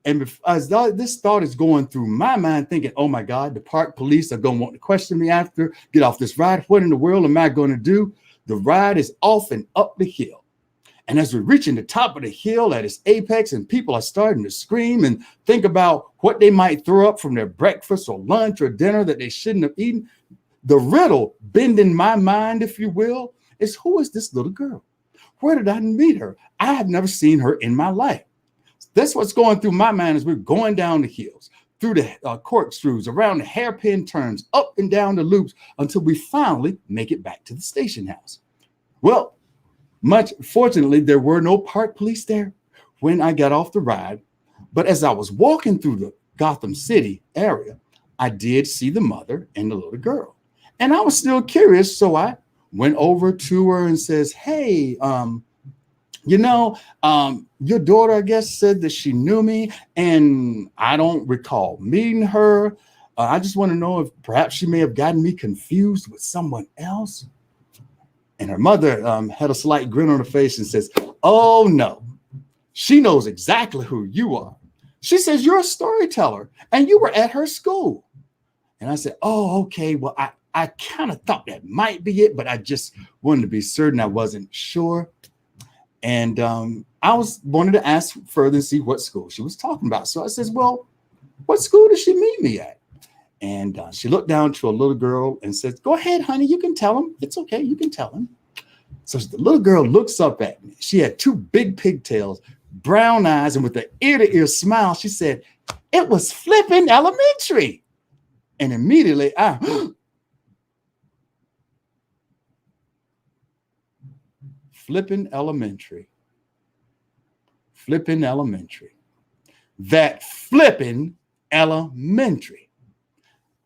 And as this thought is going through my mind, thinking, oh my God, the park police are going to want to question me after, get off this ride. What in the world am I going to do? The ride is off and up the hill. And as we're reaching the top of the hill at its apex and people are starting to scream and think about what they might throw up from their breakfast or lunch or dinner that they shouldn't have eaten, the riddle bending my mind, if you will, is who is this little girl? Where did I meet her? I have never seen her in my life. That's what's going through my mind as we're going down the hills, through the corkscrews, around the hairpin turns, up and down the loops until we finally make it back to the station house. Well, fortunately, there were no park police there when I got off the ride. But as I was walking through the Gotham City area, I did see the mother and the little girl. And I was still curious, so I went over to her and says, hey, your daughter, I guess, said that she knew me, and I don't recall meeting her. I just want to know if perhaps she may have gotten me confused with someone else. And her mother had a slight grin on her face and says, "Oh, no, she knows exactly who you are. She says you're a storyteller and you were at her school." And I said, "Oh, okay. Well, I kind of thought that might be it, but I just wanted to be certain. I wasn't sure." And I wanted to ask further and see what school she was talking about. So I says, "Well, what school did she meet me at?" And she looked down to a little girl and says, "Go ahead, honey. You can tell him. It's okay. You can tell him." So the little girl looks up at me. She had two big pigtails, brown eyes, and with an ear-to-ear smile, she said, "It was flipping elementary." And immediately flipping elementary. Flipping elementary. That flipping elementary.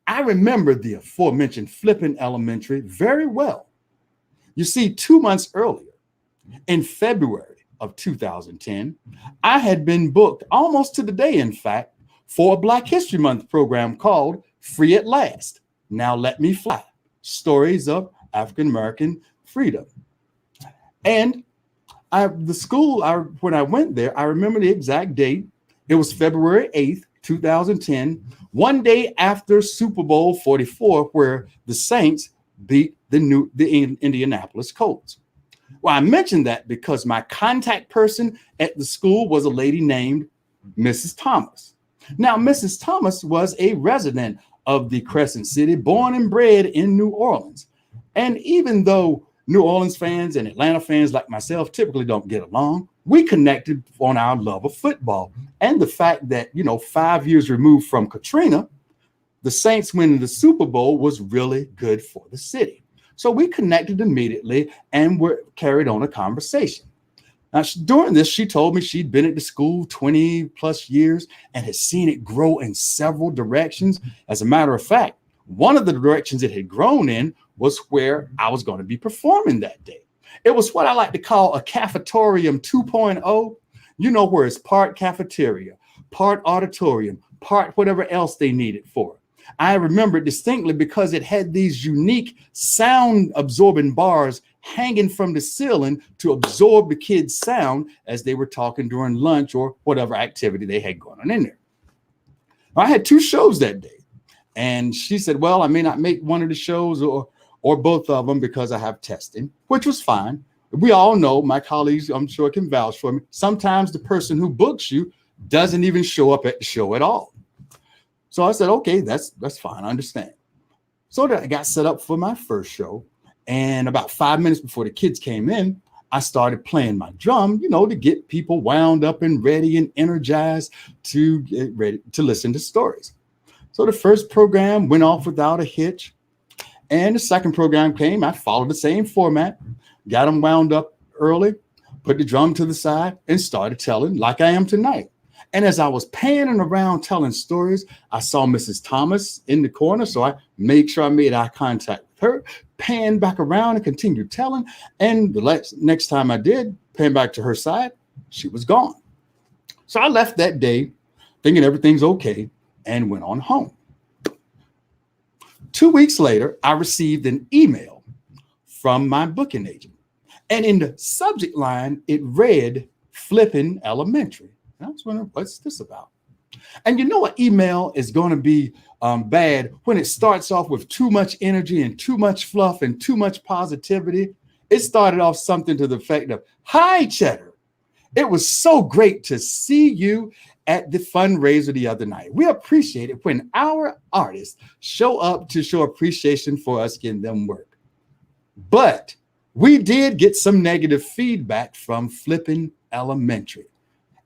I remember the aforementioned flipping elementary very well. You see, 2 months earlier, in February of 2010, I had been booked almost to the day, in fact, for a Black History Month program called Free at Last. Now Let Me Fly, Stories of African American Freedom. And the school, when I went there, I remember the exact date. It was February 8th, 2010, one day after Super Bowl 44, where the Saints beat the Indianapolis Colts. Well, I mentioned that because my contact person at the school was a lady named Mrs. Thomas. Now, Mrs. Thomas was a resident of the Crescent City, born and bred in New Orleans. And even though New Orleans fans and Atlanta fans like myself typically don't get along, we connected on our love of football and the fact that, 5 years removed from Katrina, the Saints winning the Super Bowl was really good for the city. So we connected immediately and were carried on a conversation. Now, during this, she told me she'd been at the school 20 plus years and had seen it grow in several directions. As a matter of fact, one of the directions it had grown in was where I was going to be performing that day. It was what I like to call a cafetorium 2.0, where it's part cafeteria, part auditorium, part whatever else they needed for it. I remember it distinctly because it had these unique sound absorbing bars hanging from the ceiling to absorb the kids' sound as they were talking during lunch or whatever activity they had going on in there. I had 2 shows that day. And she said, "Well, I may not make one of the shows or both of them because I have testing," which was fine. We all know, my colleagues, I'm sure, can vouch for me. Sometimes the person who books you doesn't even show up at the show at all. So I said, "Okay, that's fine. I understand." So I got set up for my first show. And about 5 minutes before the kids came in, I started playing my drum, to get people wound up and ready and energized to get ready to listen to stories. So the first program went off without a hitch. And the second program came. I followed the same format, got them wound up early, put the drum to the side, and started telling like I am tonight. And as I was panning around telling stories, I saw Mrs. Thomas in the corner. So I made sure I made eye contact with her, panned back around and continued telling. And the next time I did pan back to her side, she was gone. So I left that day thinking everything's okay and went on home. 2 weeks later, I received an email from my booking agent. And in the subject line, it read, "Flipping Elementary." And I was wondering, what's this about? And you know what email is going to be bad when it starts off with too much energy and too much fluff and too much positivity? It started off something to the effect of, "Hi, Cheddar. It was so great to see you at the fundraiser the other night. We appreciate it when our artists show up to show appreciation for us getting them work. But we did get some negative feedback from Flipping Elementary.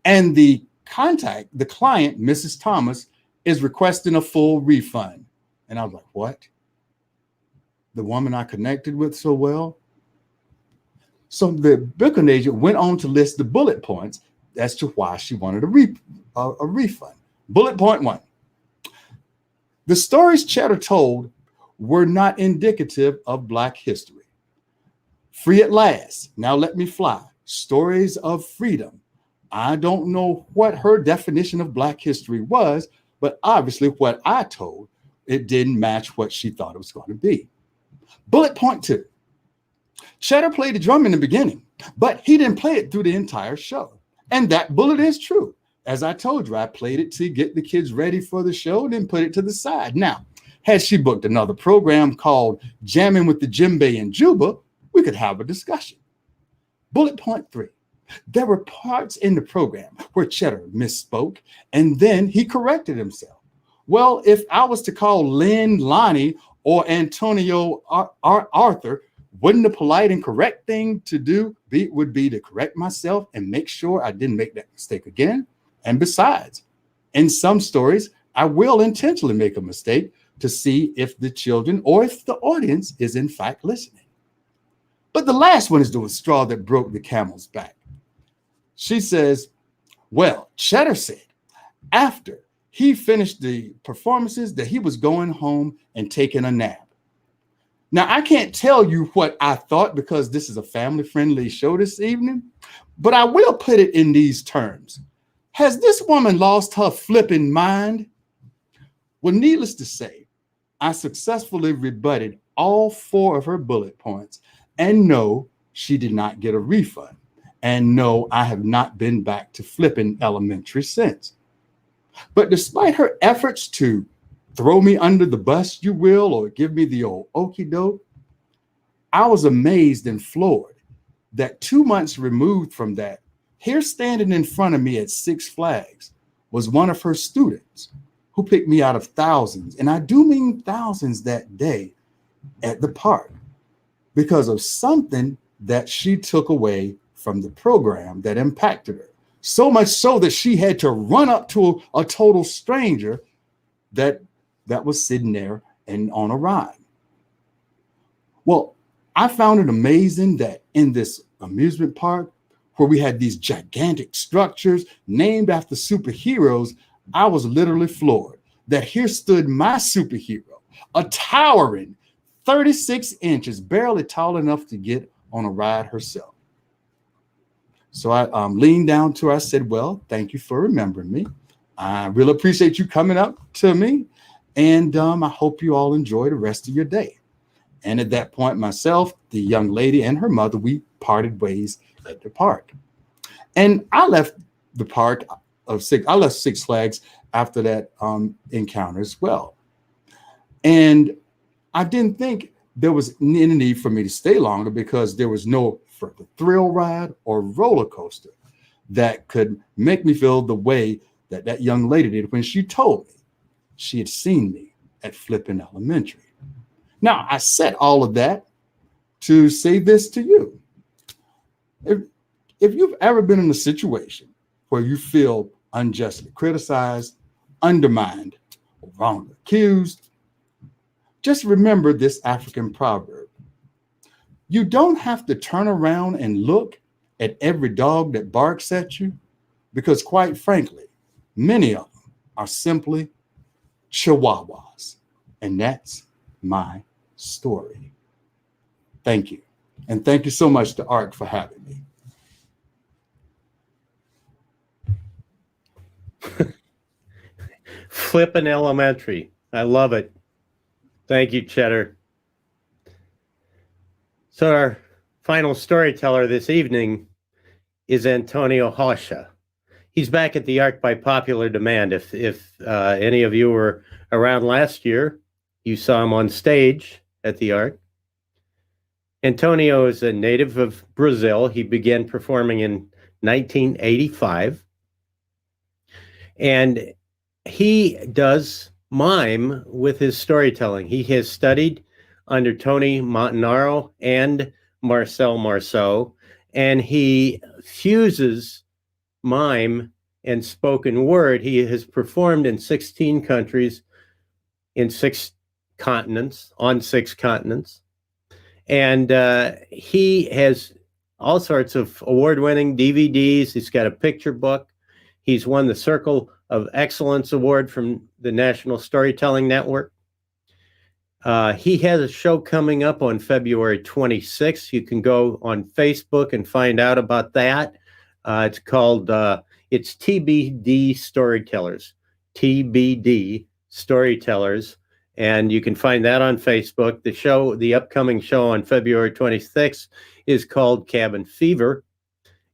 And the client, Mrs. Thomas, is requesting a full refund." And I was like, "What? The woman I connected with so well?" So the booking agent went on to list the bullet points as to why she wanted a refund. Bullet point 1. The stories Cheddar told were not indicative of Black history. Free at Last, Now Let Me Fly, Stories of Freedom. I don't know what her definition of Black history was, but obviously what I told, it didn't match what she thought it was going to be. Bullet point 2. Cheddar played the drum in the beginning, but he didn't play it through the entire show. And that bullet is true. As I told you, I played it to get the kids ready for the show, then put it to the side. Now, had she booked another program called Jamming with the Djembe and Juba, we could have a discussion. Bullet point 3. There were parts in the program where Cheddar misspoke, and then he corrected himself. Well, if I was to call Lynn Lonnie or Antonio Arthur, wouldn't the polite and correct thing to do would be to correct myself and make sure I didn't make that mistake again? And besides, in some stories, I will intentionally make a mistake to see if the children or if the audience is in fact listening. But the last one is the straw that broke the camel's back. She says, well, Cheddar said after he finished the performances that he was going home and taking a nap. Now, I can't tell you what I thought because this is a family-friendly show this evening, but I will put it in these terms. Has this woman lost her flipping mind? Well, needless to say, I successfully rebutted all 4 of her bullet points, and no, she did not get a refund. And no, I have not been back to flipping elementary since. But despite her efforts to throw me under the bus, you will, or give me the old okie doke, I was amazed and floored that 2 months removed from that, here standing in front of me at Six Flags was one of her students who picked me out of thousands, and I do mean thousands that day at the park because of something that she took away from the program that impacted her. So much so that she had to run up to a total stranger that was sitting there and on a ride. Well, I found it amazing that in this amusement park where we had these gigantic structures named after superheroes, I was literally floored that here stood my superhero, a towering 36 inches, barely tall enough to get on a ride herself. So I leaned down to her. I said, well, thank you for remembering me. I really appreciate you coming up to me. And I hope you all enjoy the rest of your day. And at that point, myself, the young lady, and her mother, we parted ways at the park. And I left the park I left Six Flags after that encounter as well. And I didn't think there was any need for me to stay longer because there was no further thrill ride or roller coaster that could make me feel the way that that young lady did when she told me she had seen me at Flippin Elementary. Now, I said all of that to say this to you. If you've ever been in a situation where you feel unjustly criticized, undermined, or wrongly accused, just remember this African proverb. You don't have to turn around and look at every dog that barks at you because, quite frankly, many of them are simply chihuahuas. And that's my story. Thank you. And thank you so much to Art for having me. Flippin' Elementary. I love it. Thank you, Cheddar. So our final storyteller this evening is Antonio Rocha. He's back at the Ark by popular demand. If any of you were around last year, you saw him on stage at the Ark. Antonio is a native of Brazil. He began performing in 1985. And he does mime with his storytelling. He has studied under Tony Montanaro and Marcel Marceau, and he fuses mime and spoken word. He has performed in 16 countries, in 6 continents, on 6 continents. And he has all sorts of award-winning DVDs. He's got a picture book. He's won the Circle of Excellence Award from the National Storytelling Network. He has a show coming up on February 26th. You can go on Facebook and find out about that. It's called, it's TBD Storytellers, TBD Storytellers. And you can find that on Facebook. The upcoming show on February 26th is called Cabin Fever.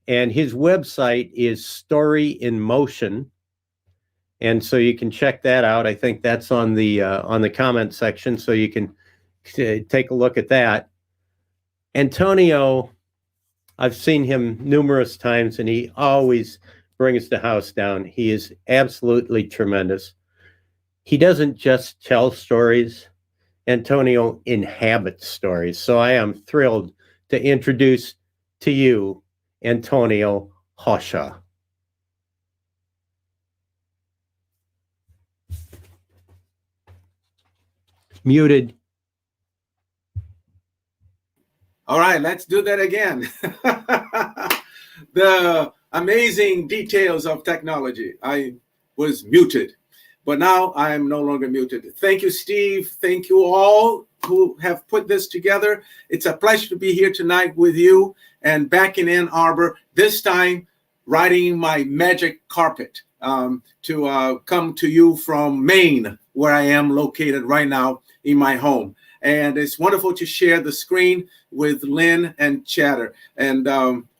And his website is Story in Motion. And so you can check that out. I think that's on the comment section, so you can take a look at that. Antonio, I've seen him numerous times, and he always brings the house down. He is absolutely tremendous. He doesn't just tell stories. Antonio inhabits stories. So I am thrilled to introduce to you Antonio Rocha. Muted. All right, let's do that again. The amazing details of technology. I was muted, but now I am no longer muted. Thank you, Steve. Thank you all who have put this together. It's a pleasure to be here tonight with you and back in Ann Arbor, this time riding my magic carpet to come to you from Maine, where I am located right now in my home. And it's wonderful to share the screen with Lynn and Cheddar. And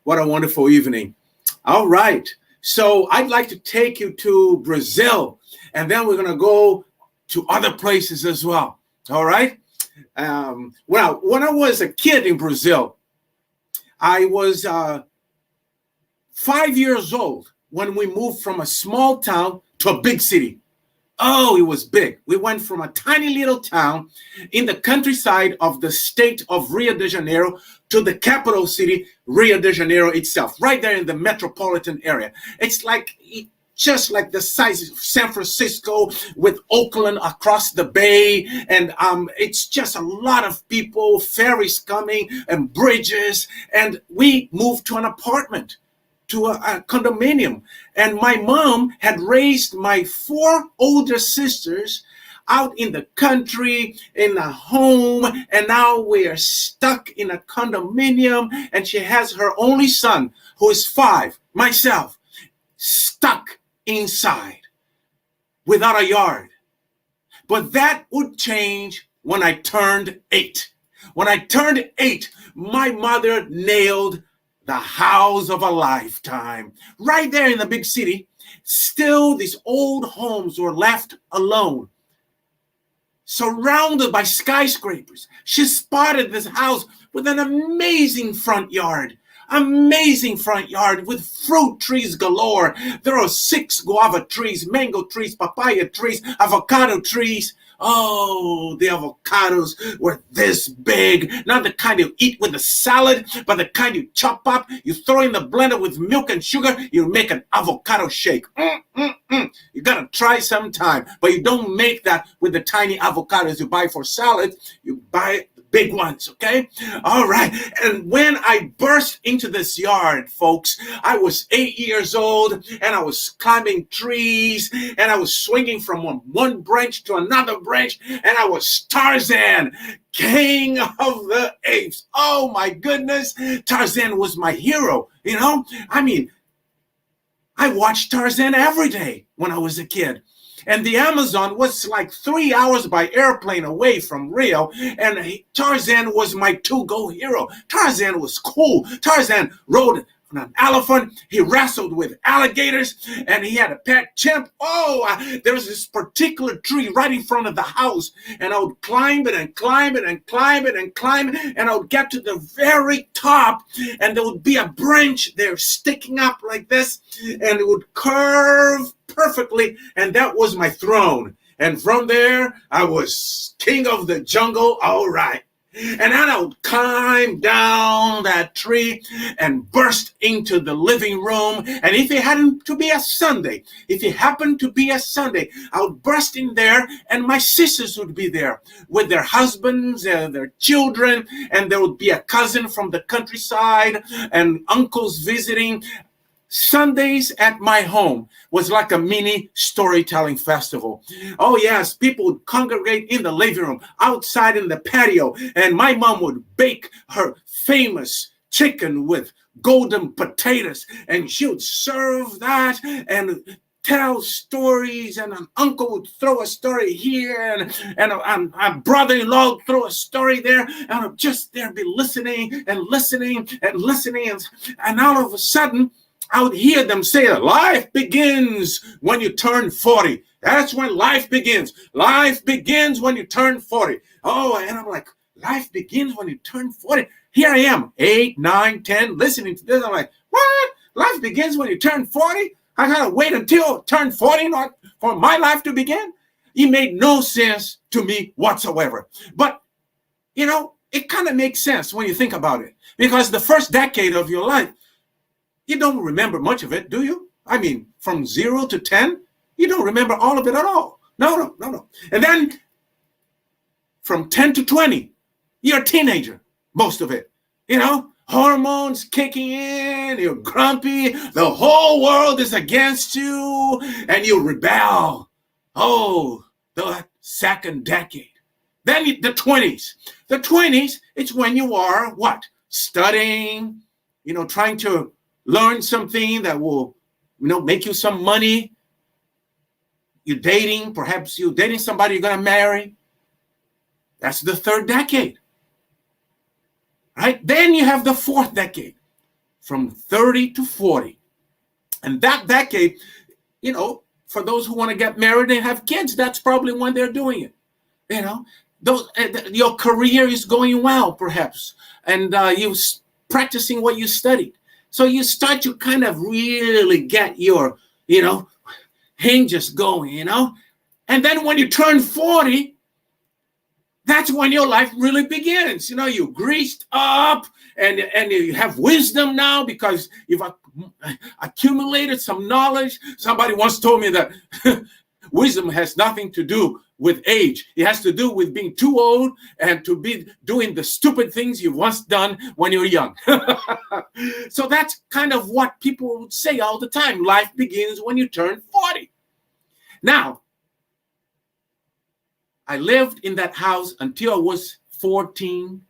what a wonderful evening. All right. So I'd like to take you to Brazil, and then we're going to go to other places as well. All right. Well, when I was a kid in Brazil, I was 5 years old when we moved from a small town to a big city. Oh, it was big. We went from a tiny little town in the countryside of the state of Rio de Janeiro to the capital city, Rio de Janeiro itself, right there in the metropolitan area. It's like just like the size of San Francisco with Oakland across the bay. And it's just a lot of people, ferries coming and bridges. And we moved to an apartment, to a condominium. And my mom had raised my 4 older sisters out in the country, in a home, and now we are stuck in a condominium, and she has her only son, who is 5, myself, stuck inside without a yard. But that would change when I turned 8. When I turned 8, my mother nailed the house of a lifetime. Right there in the big city, still these old homes were left alone, surrounded by skyscrapers. She spotted this house with an amazing front yard with fruit trees galore. There are 6 guava trees, mango trees, papaya trees, avocado trees. Oh, the avocados were this big. Not the kind you eat with a salad, but the kind you chop up, you throw in the blender with milk and sugar, you make an avocado shake. You gotta try sometime, but you don't make that with the tiny avocados you buy for salad. You buy big ones, okay? All right. And when I burst into this yard, folks, I was 8 years old, and I was climbing trees, and I was swinging from one branch to another branch, and I was Tarzan, king of the apes. Oh my goodness. Tarzan was my hero, you know? I mean, I watched Tarzan every day when I was a kid. And the Amazon was like 3 hours by airplane away from Rio. And Tarzan was my to-go hero. Tarzan was cool. Tarzan rode on an elephant. He wrestled with alligators. And he had a pet chimp. There was this particular tree right in front of the house. And I would climb it and climb it and climb it and climb it. And I would get to the very top. And there would be a branch there sticking up like this. And it would curve perfectly, and that was my throne. And from there, I was king of the jungle. All right. And then I would climb down that tree and burst into the living room. And if it happened to be a Sunday, I would burst in there, and my sisters would be there with their husbands and their children. And there would be a cousin from the countryside and uncles visiting. Sundays at my home was like a mini storytelling festival. Oh yes, people would congregate in the living room, outside in the patio, and my mom would bake her famous chicken with golden potatoes, and she would serve that, and tell stories, and an uncle would throw a story here, and a brother-in-law would throw a story there, and I'm just there be listening and listening and listening, and all of a sudden I would hear them say that life begins when you turn 40. That's when life begins. Life begins when you turn 40. Oh, and I'm like, life begins when you turn 40. Here I am, 8, 9, 10, listening to this. I'm like, what? Life begins when you turn 40? I gotta wait until turn 40 for my life to begin? It made no sense to me whatsoever. But, you know, it kind of makes sense when you think about it. Because the first decade of your life, you don't remember much of it, do you? I mean, from 0 to 10, you don't remember all of it at all. No. And then from 10 to 20, you're a teenager, most of it. You know, hormones kicking in, you're grumpy, the whole world is against you, and you rebel. Oh, the second decade. Then the 20s. The 20s, it's when you are what? Studying, you know, trying to learn something that will, you know, make you some money. You're dating, perhaps you're dating somebody you're going to marry. That's the third decade. Right? Then you have the fourth decade, from 30 to 40. And that decade, you know, for those who want to get married and have kids, that's probably when they're doing it. You know, your career is going well, perhaps, and you're practicing what you studied. So you start to kind of really get your, you know, hinges going, you know. And then when you turn 40, that's when your life really begins. You know, you're greased up and you have wisdom now because you've accumulated some knowledge. Somebody once told me that wisdom has nothing to do with age. It has to do with being too old and to be doing the stupid things you once done when you were young. So that's kind of what people would say all the time. Life begins when you turn 40. Now, I lived in that house until I was 14,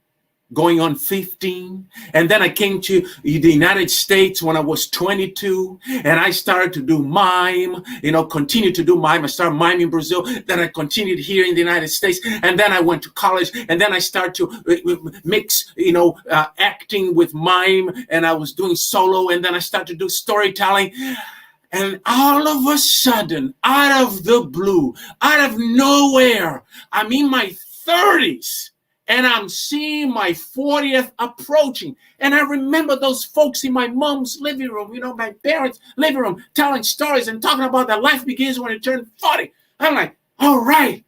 going on 15. And then I came to the United States when I was 22. And I started to do mime, you know, continued to do mime. I started miming in Brazil. Then I continued here in the United States. And then I went to college. And then I started to mix, you know, acting with mime. And I was doing solo. And then I started to do storytelling. And all of a sudden, out of the blue, out of nowhere, I'm in my 30s. And I'm seeing my 40th approaching. And I remember those folks in my mom's living room, you know, my parents' living room, telling stories and talking about that life begins when you turn 40. I'm like, all right,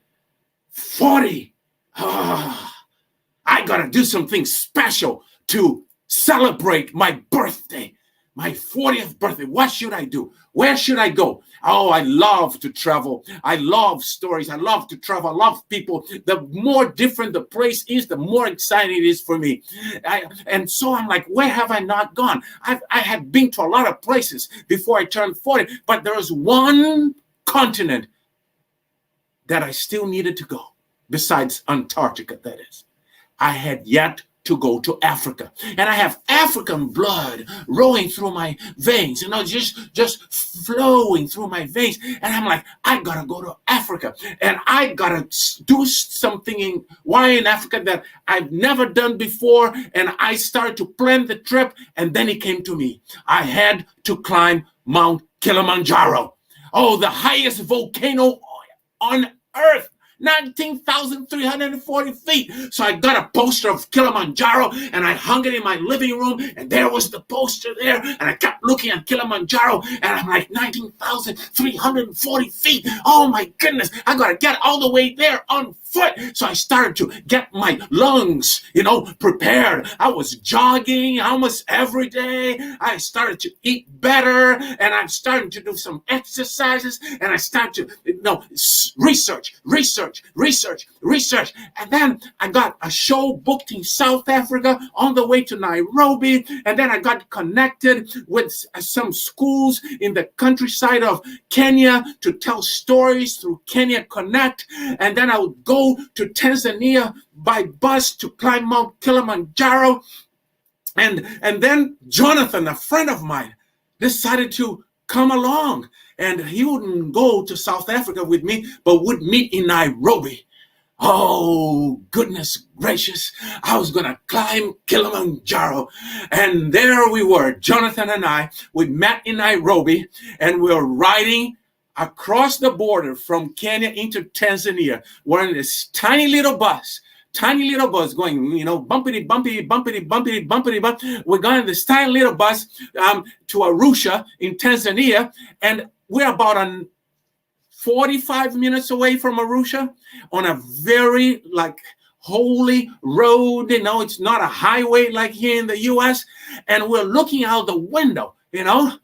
40. I got to do something special to celebrate my birthday, my 40th birthday. What should I do? Where should I go? Oh, I love to travel. I love stories. I love to travel. I love people. The more different the place is, the more exciting it is for me. And so I'm like, where have I not gone? I had been to a lot of places before I turned 40, but there was one continent that I still needed to go, besides Antarctica, that is. I had yet to go to Africa. And I have African blood rolling through my veins, you know, just flowing through my veins. And I'm like, I gotta go to Africa. And I gotta do something while in Africa that I've never done before. And I started to plan the trip. And then it came to me. I had to climb Mount Kilimanjaro. Oh, the highest volcano on earth. 19,340 feet. So I got a poster of Kilimanjaro and I hung it in my living room, and there was the poster there, and I kept looking at Kilimanjaro and I'm like, 19,340 feet. Oh my goodness, I gotta get all the way there on foot. So I started to get my lungs, you know, prepared. I was jogging almost every day. I started to eat better, and I'm starting to do some exercises, and I started to, you know, research. And then I got a show booked in South Africa on the way to Nairobi. And then I got connected with some schools in the countryside of Kenya to tell stories through Kenya Connect. And then I would go to Tanzania by bus to climb Mount Kilimanjaro. And then Jonathan, a friend of mine, decided to come along. And he wouldn't go to South Africa with me, but would meet in Nairobi. Oh, goodness gracious. I was going to climb Kilimanjaro. And there we were, Jonathan and I. We met in Nairobi, and we were riding across the border from Kenya into Tanzania. We're in this tiny little bus going, you know, bumpity, bumpity, bumpity, bumpity, bumpity, bump. We're going in this tiny little bus to Arusha in Tanzania, and we're about 45 minutes away from Arusha on a very holy road. You know, it's not a highway like here in the U.S. And we're looking out the window, you know,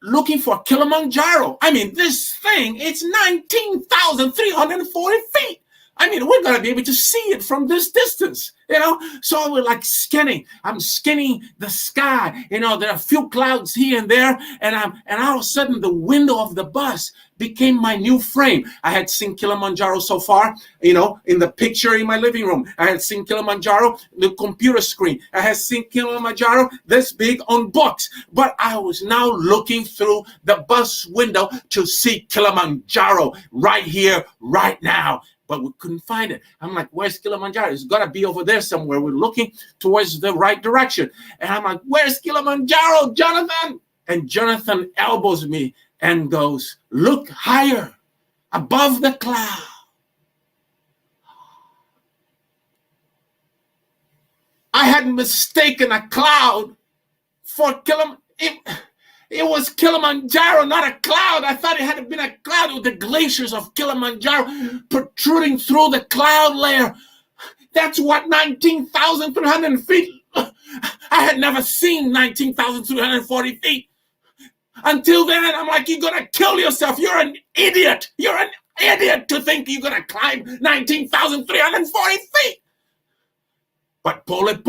looking for Kilimanjaro. I mean, this thing, it's 19,340 feet. I mean, we're going to be able to see it from this distance, you know? So we're like scanning. I'm scanning the sky. You know, there are a few clouds here and there. And all of a sudden, the window of the bus became my new frame. I had seen Kilimanjaro so far, you know, in the picture in my living room. I had seen Kilimanjaro, the computer screen. I had seen Kilimanjaro this big on books. But I was now looking through the bus window to see Kilimanjaro right here, right now. But we couldn't find it. I'm like, where's Kilimanjaro? It's got to be over there somewhere. We're looking towards the right direction. And I'm like, where's Kilimanjaro, Jonathan? And Jonathan elbows me and goes, look higher, above the cloud. I had mistaken a cloud for Kilimanjaro. It was Kilimanjaro, not a cloud. I thought it had been a cloud with the glaciers of Kilimanjaro protruding through the cloud layer. That's what 19,300 feet. I had never seen 19,340 feet. Until then, I'm like, you're going to kill yourself. You're an idiot. You're an idiot to think you're going to climb 19,340 feet. But pole, and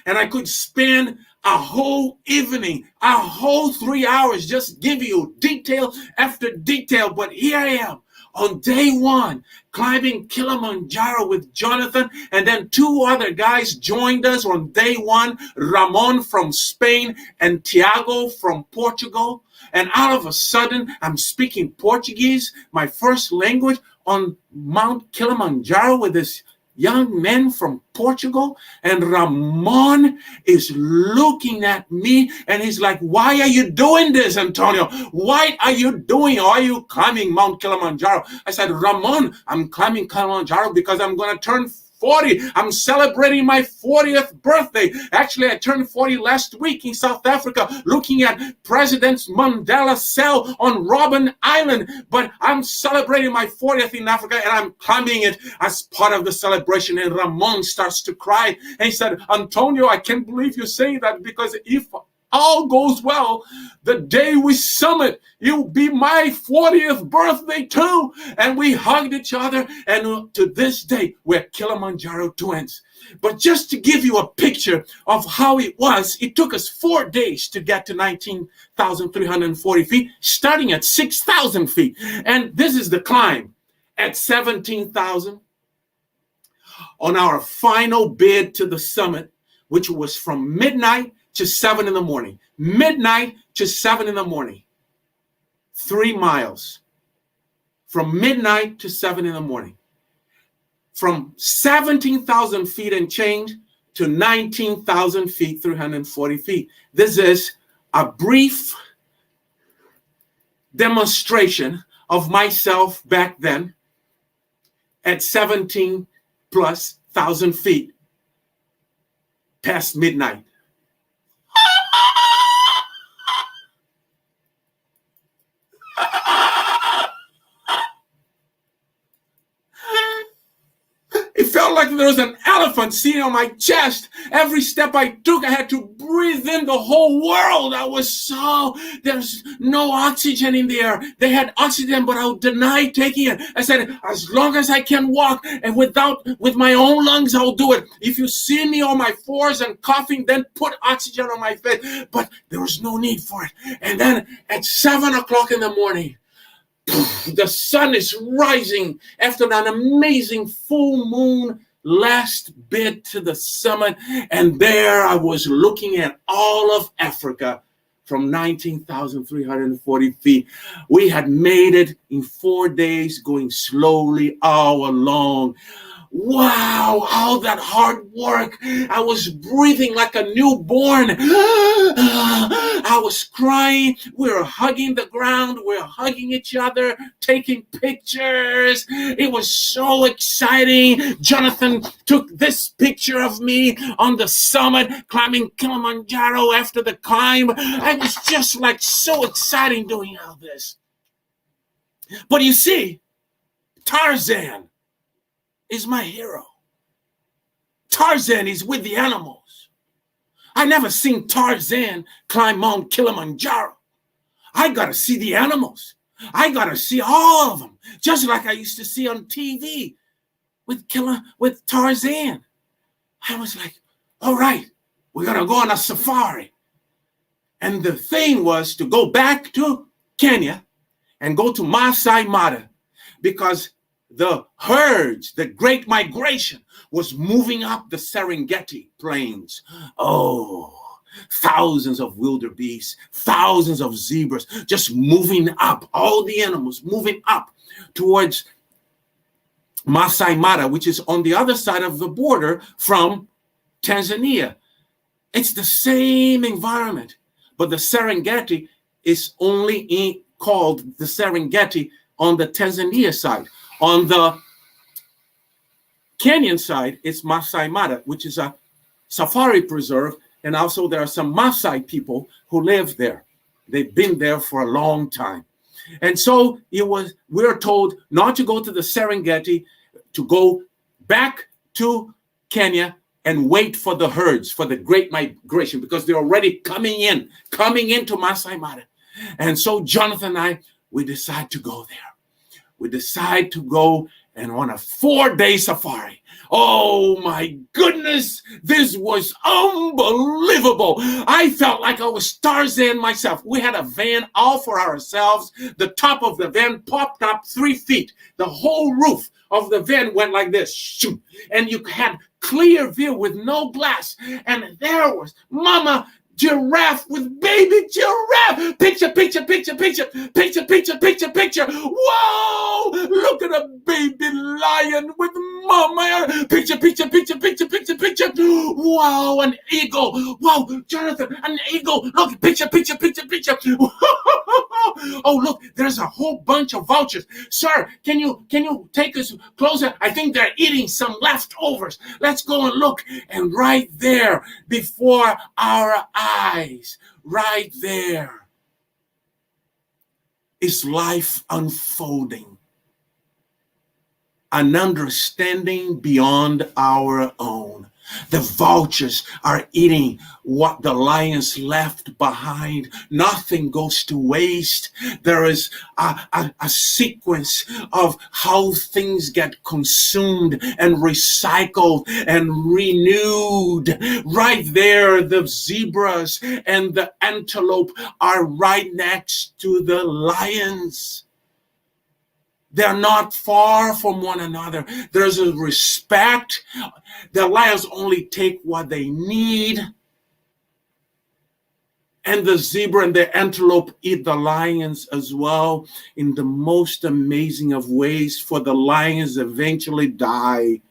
I could spend a whole evening, a whole 3 hours just giving you detail after detail. But here I am on day one, climbing Kilimanjaro with Jonathan, and then two other guys joined us on day one, Ramon from Spain and Tiago from Portugal. And all of a sudden, I'm speaking Portuguese, my first language, on Mount Kilimanjaro with this young man from Portugal, and Ramon is looking at me and he's like, why are you doing this, Antonio? Why are you doing, or are you climbing Mount Kilimanjaro? I said, Ramon, I'm climbing Kilimanjaro because I'm going to turn 40. I'm celebrating my 40th birthday. Actually, I turned 40 last week in South Africa, looking at President Mandela's cell on Robben Island. But I'm celebrating my 40th in Africa, and I'm climbing it as part of the celebration. And Ramon starts to cry. And he said, Antonio, I can't believe you say that, because if all goes well, the day we summit, it'll be my 40th birthday too. And we hugged each other, and to this day, we're Kilimanjaro twins. But just to give you a picture of how it was, it took us 4 days to get to 19,340 feet, starting at 6,000 feet. And this is the climb at 17,000. On our final bid to the summit, which was from midnight to 7 in the morning. Midnight to 7 in the morning. 3 miles. From midnight to 7 in the morning. From 17,000 feet and change to 19,000 feet, 340 feet. This is a brief demonstration of myself back then at 17 plus thousand feet past midnight. It felt like there was an elephant sitting on my chest. Every step I took, I had to breathe in the whole world. There's no oxygen in the air. They had oxygen, but I would deny taking it. I said, as long as I can walk and with my own lungs, I'll do it. If you see me on my fours and coughing, then put oxygen on my face. But there was no need for it. And then at 7 o'clock in the morning, the sun is rising after an amazing full moon last bid to the summit. And there I was looking at all of Africa from 19,340 feet. We had made it in 4 days, going slowly all along. Wow, all that hard work. I was breathing like a newborn. I was crying. We were hugging the ground. We were hugging each other, taking pictures. It was so exciting. Jonathan took this picture of me on the summit, climbing Kilimanjaro after the climb. It was just like so exciting doing all this. But you see, Tarzan is my hero. Tarzan is with the animals. I never seen Tarzan climb Mount Kilimanjaro. I gotta see the animals. I gotta see all of them, just like I used to see on TV with Tarzan. I was like, all right, we're gonna go on a safari. And the thing was to go back to Kenya and go to Masai Mara, because the herds, the great migration was moving up the Serengeti plains. Oh, thousands of wildebeest, thousands of zebras, just moving up, all the animals moving up towards Masai Mara, which is on the other side of the border from Tanzania. It's the same environment, but the Serengeti is only called the Serengeti on the Tanzania side. On the Kenyan side, it's Masai Mara, which is a safari preserve, and also there are some Maasai people who live there. They've been there for a long time. And so we're told not to go to the Serengeti, to go back to Kenya and wait for the herds, for the great migration, because they're already coming into Masai Mara. And so Jonathan and I, we decide to go there. We decide to go and on a 4-day safari. Oh my goodness, this was unbelievable. I felt like I was Tarzan myself. We had a van all for ourselves. The top of the van popped up 3 feet. The whole roof of the van went like this. And you had clear view with no glass. And there was Mama Giraffe with baby giraffe. Picture, picture, picture, picture, picture, picture, picture, picture. Whoa! Look at a baby lion with mama. Picture, picture, picture, picture, picture, picture. Wow, an eagle. Wow, Jonathan, an eagle. Look, picture, picture, picture, picture. Oh, look, there's a whole bunch of vultures. Sir, can you take us closer? I think they're eating some leftovers. Let's go and look. And right there, before our eyes, right there, is life unfolding. An understanding beyond our own. The vultures are eating what the lions left behind. Nothing goes to waste. There is a sequence of how things get consumed and recycled and renewed. Right there, the zebras and the antelope are right next to the lions. They're not far from one another. There's a respect. The lions only take what they need. And the zebra and the antelope eat the lions as well in the most amazing of ways, for the lions eventually die.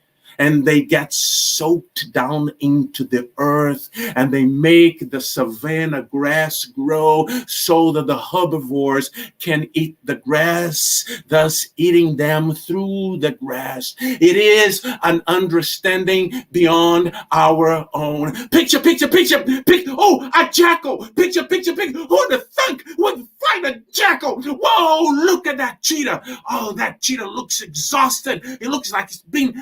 And they get soaked down into the earth, and they make the savanna grass grow so that the herbivores can eat the grass, thus eating them through the grass. It is an understanding beyond our own. Picture, picture, picture, picture. Oh, a jackal. Picture, picture, picture. Who would have thunk would find a jackal? Whoa, look at that cheetah. Oh, that cheetah looks exhausted. It looks like it's been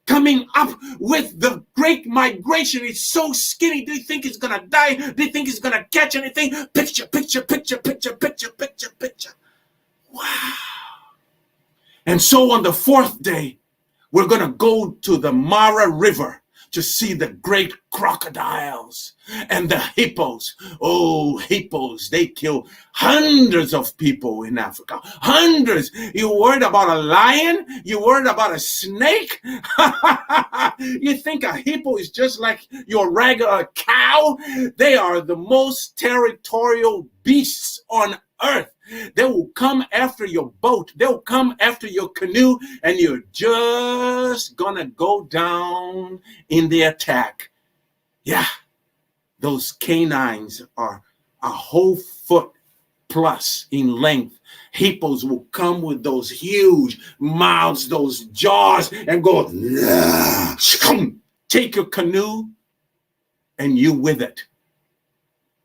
coming up with the great migration. It's so skinny. Do you think it's gonna die? Do you think it's gonna catch anything? Picture, picture, picture, picture, picture, picture, picture. Wow. And so on the 4th day, we're gonna go to the Mara River to see the great crocodiles and the hippos. Oh, hippos, they kill hundreds of people in Africa. Hundreds. You worried about a lion? You worried about a snake? You think a hippo is just like your regular cow? They are the most territorial beasts on earth. They will come after your boat. They'll come after your canoe, and you're just gonna go down in the attack. Yeah, those canines are a whole foot plus in length. Hippos will come with those huge mouths, those jaws, and go, take your canoe and you with it.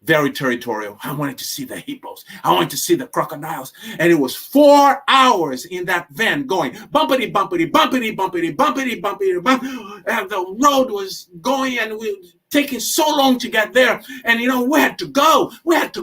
Very territorial. I wanted to see the hippos. I wanted to see the crocodiles. And it was 4 hours in that van going bumpity, bumpity, bumpity, bumpity, bumpity, bumpity, bump. And the road was going, and we were taking so long to get there. And, we had to go. We got a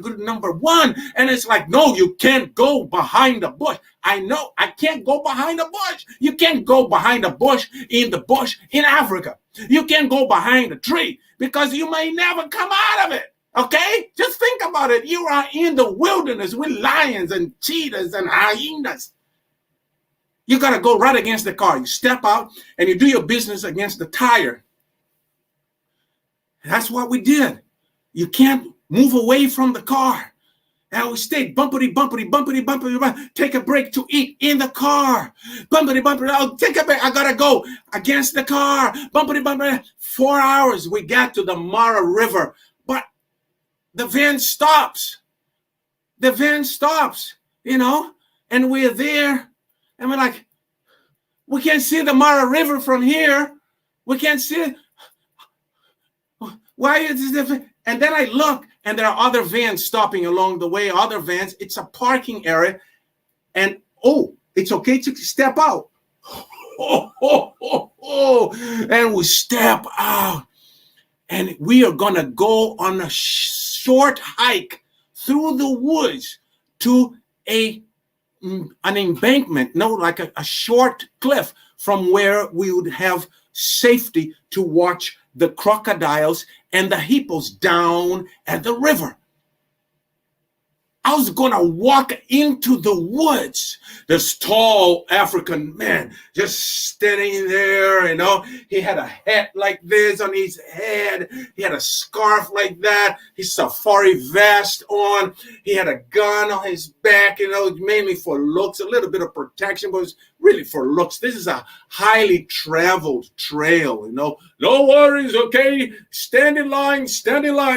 good number one. And it's like, no, you can't go behind the bush. I know I can't go behind the bush. You can't go behind the bush in Africa. You can't go behind a tree because you may never come out of it. Okay? Just think about it. You are in the wilderness with lions and cheetahs and hyenas. You got to go right against the car. You step out and you do your business against the tire. That's what we did. You can't move away from the car. And we stayed bumpity, bumpity, bumpity, bumpity, bumpity. Take a break to eat in the car. Bumpity, bumpity. Oh, take a break. I got to go against the car. Bumpity, bumpity. 4 hours we got to the Mara River. But the van stops. The van stops, and we're there. And we're like, we can't see the Mara River from here. We can't see it. Why is this? And then I look, and there are other vans stopping along the way, other vans. It's a parking area. And, it's okay to step out. And we step out. And we are going to go on a short hike through the woods to an embankment, like a short cliff from where we would have safety to watch the crocodiles and the hippos down at the river. I was going to walk into the woods. This tall African man just standing there, He had a hat like this on his head. He had a scarf like that. His safari vest on. He had a gun on his back, mainly for looks, a little bit of protection, but it's really for looks. This is a highly traveled trail, No worries, okay? Stand in line,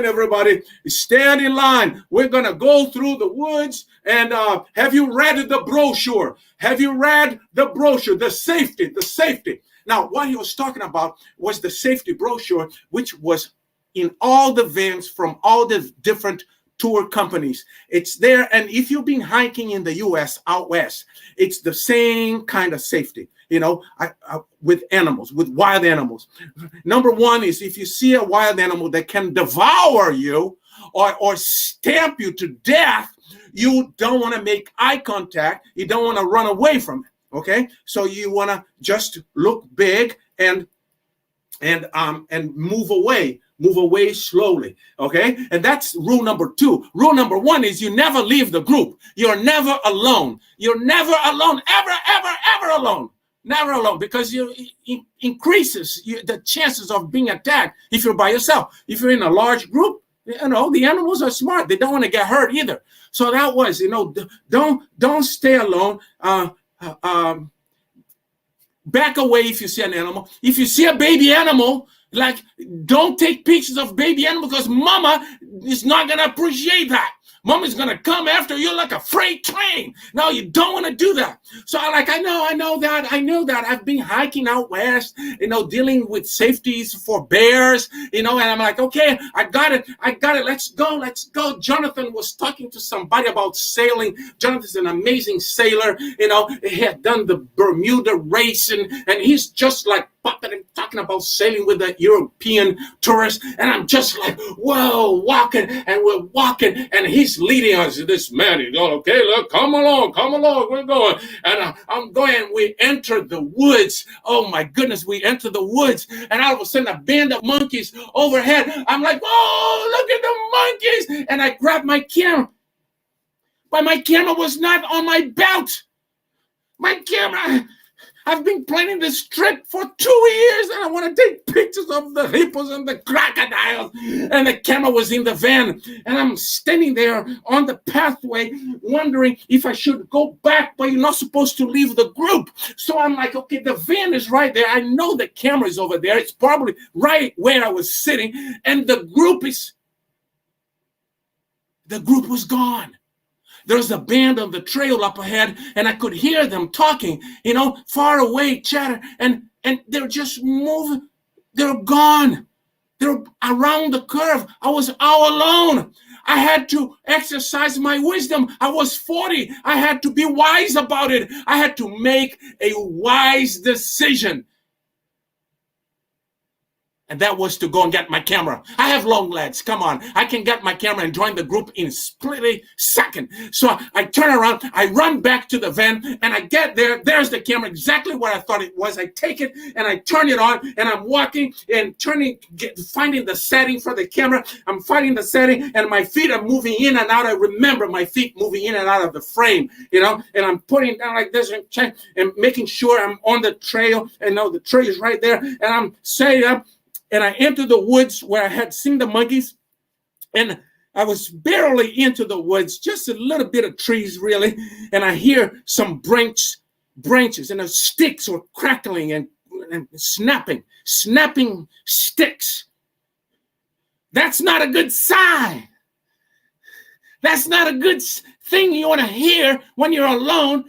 everybody. Stand in line. We're going to go through the woods. And have you read the brochure? Have you read the brochure? The safety. Now, what he was talking about was the safety brochure, which was in all the vans from all the different tour companies. It's there. And if you've been hiking in the U.S. out west, it's the same kind of safety, with animals, with wild animals. Number one is if you see a wild animal that can devour you or stamp you to death, you don't want to make eye contact. You don't want to run away from it. Okay. So you want to just look big and move away slowly. Okay. And that's rule number 2. Rule number 1 is you never leave the group. You're never alone. You're never alone, ever alone. Never alone, because it increases the chances of being attacked if you're by yourself. If you're in a large group, the animals are smart. They don't want to get hurt either. So that was, don't stay alone. Back away if you see an animal. If you see a baby animal, don't take pictures of baby animal because mama is not going to appreciate that. Mama's going to come after you like a freight train. No, you don't want to do that. So I know that. I've been hiking out west, dealing with safeties for bears, and I'm like, okay, I got it. Let's go. Jonathan was talking to somebody about sailing. Jonathan's an amazing sailor. He had done the Bermuda race and he's just like spot that I'm talking about, sailing with the European tourists. And I'm just like, whoa, walking, and we're walking, and he's leading us. This man, he's going, okay, look, come along, we're going. And I'm going, we enter the woods. Oh my goodness, we enter the woods, and all of a sudden a band of monkeys overhead. I'm like, oh, look at the monkeys. And I grabbed my camera, but my camera was not on my belt. My camera, I've been planning this trip for 2 years, and I want to take pictures of the hippos and the crocodiles, and the camera was in the van, and I'm standing there on the pathway wondering if I should go back, but you're not supposed to leave the group. So I'm like, okay, the van is right there. I know the camera is over there. It's probably right where I was sitting, and the group was gone. There's a band on the trail up ahead, and I could hear them talking, far away, chatter, and they're just moving. They're gone. They're around the curve. I was all alone. I had to exercise my wisdom. I was 40. I had to be wise about it. I had to make a wise decision. And that was to go and get my camera. I have long legs. Come on. I can get my camera and join the group in a split second. So I turn around. I run back to the van, and I get there. There's the camera, exactly what I thought it was. I take it, and I turn it on, and I'm walking and finding the setting for the camera. I'm finding the setting, and my feet are moving in and out. I remember my feet moving in and out of the frame, and I'm putting it down like this and making sure I'm on the trail. And the trail is right there, and I'm setting up. And I entered the woods where I had seen the monkeys, and I was barely into the woods, just a little bit of trees, really. And I hear some branches, and the sticks were crackling and snapping sticks. That's not a good sign. That's not a good thing you want to hear when you're alone.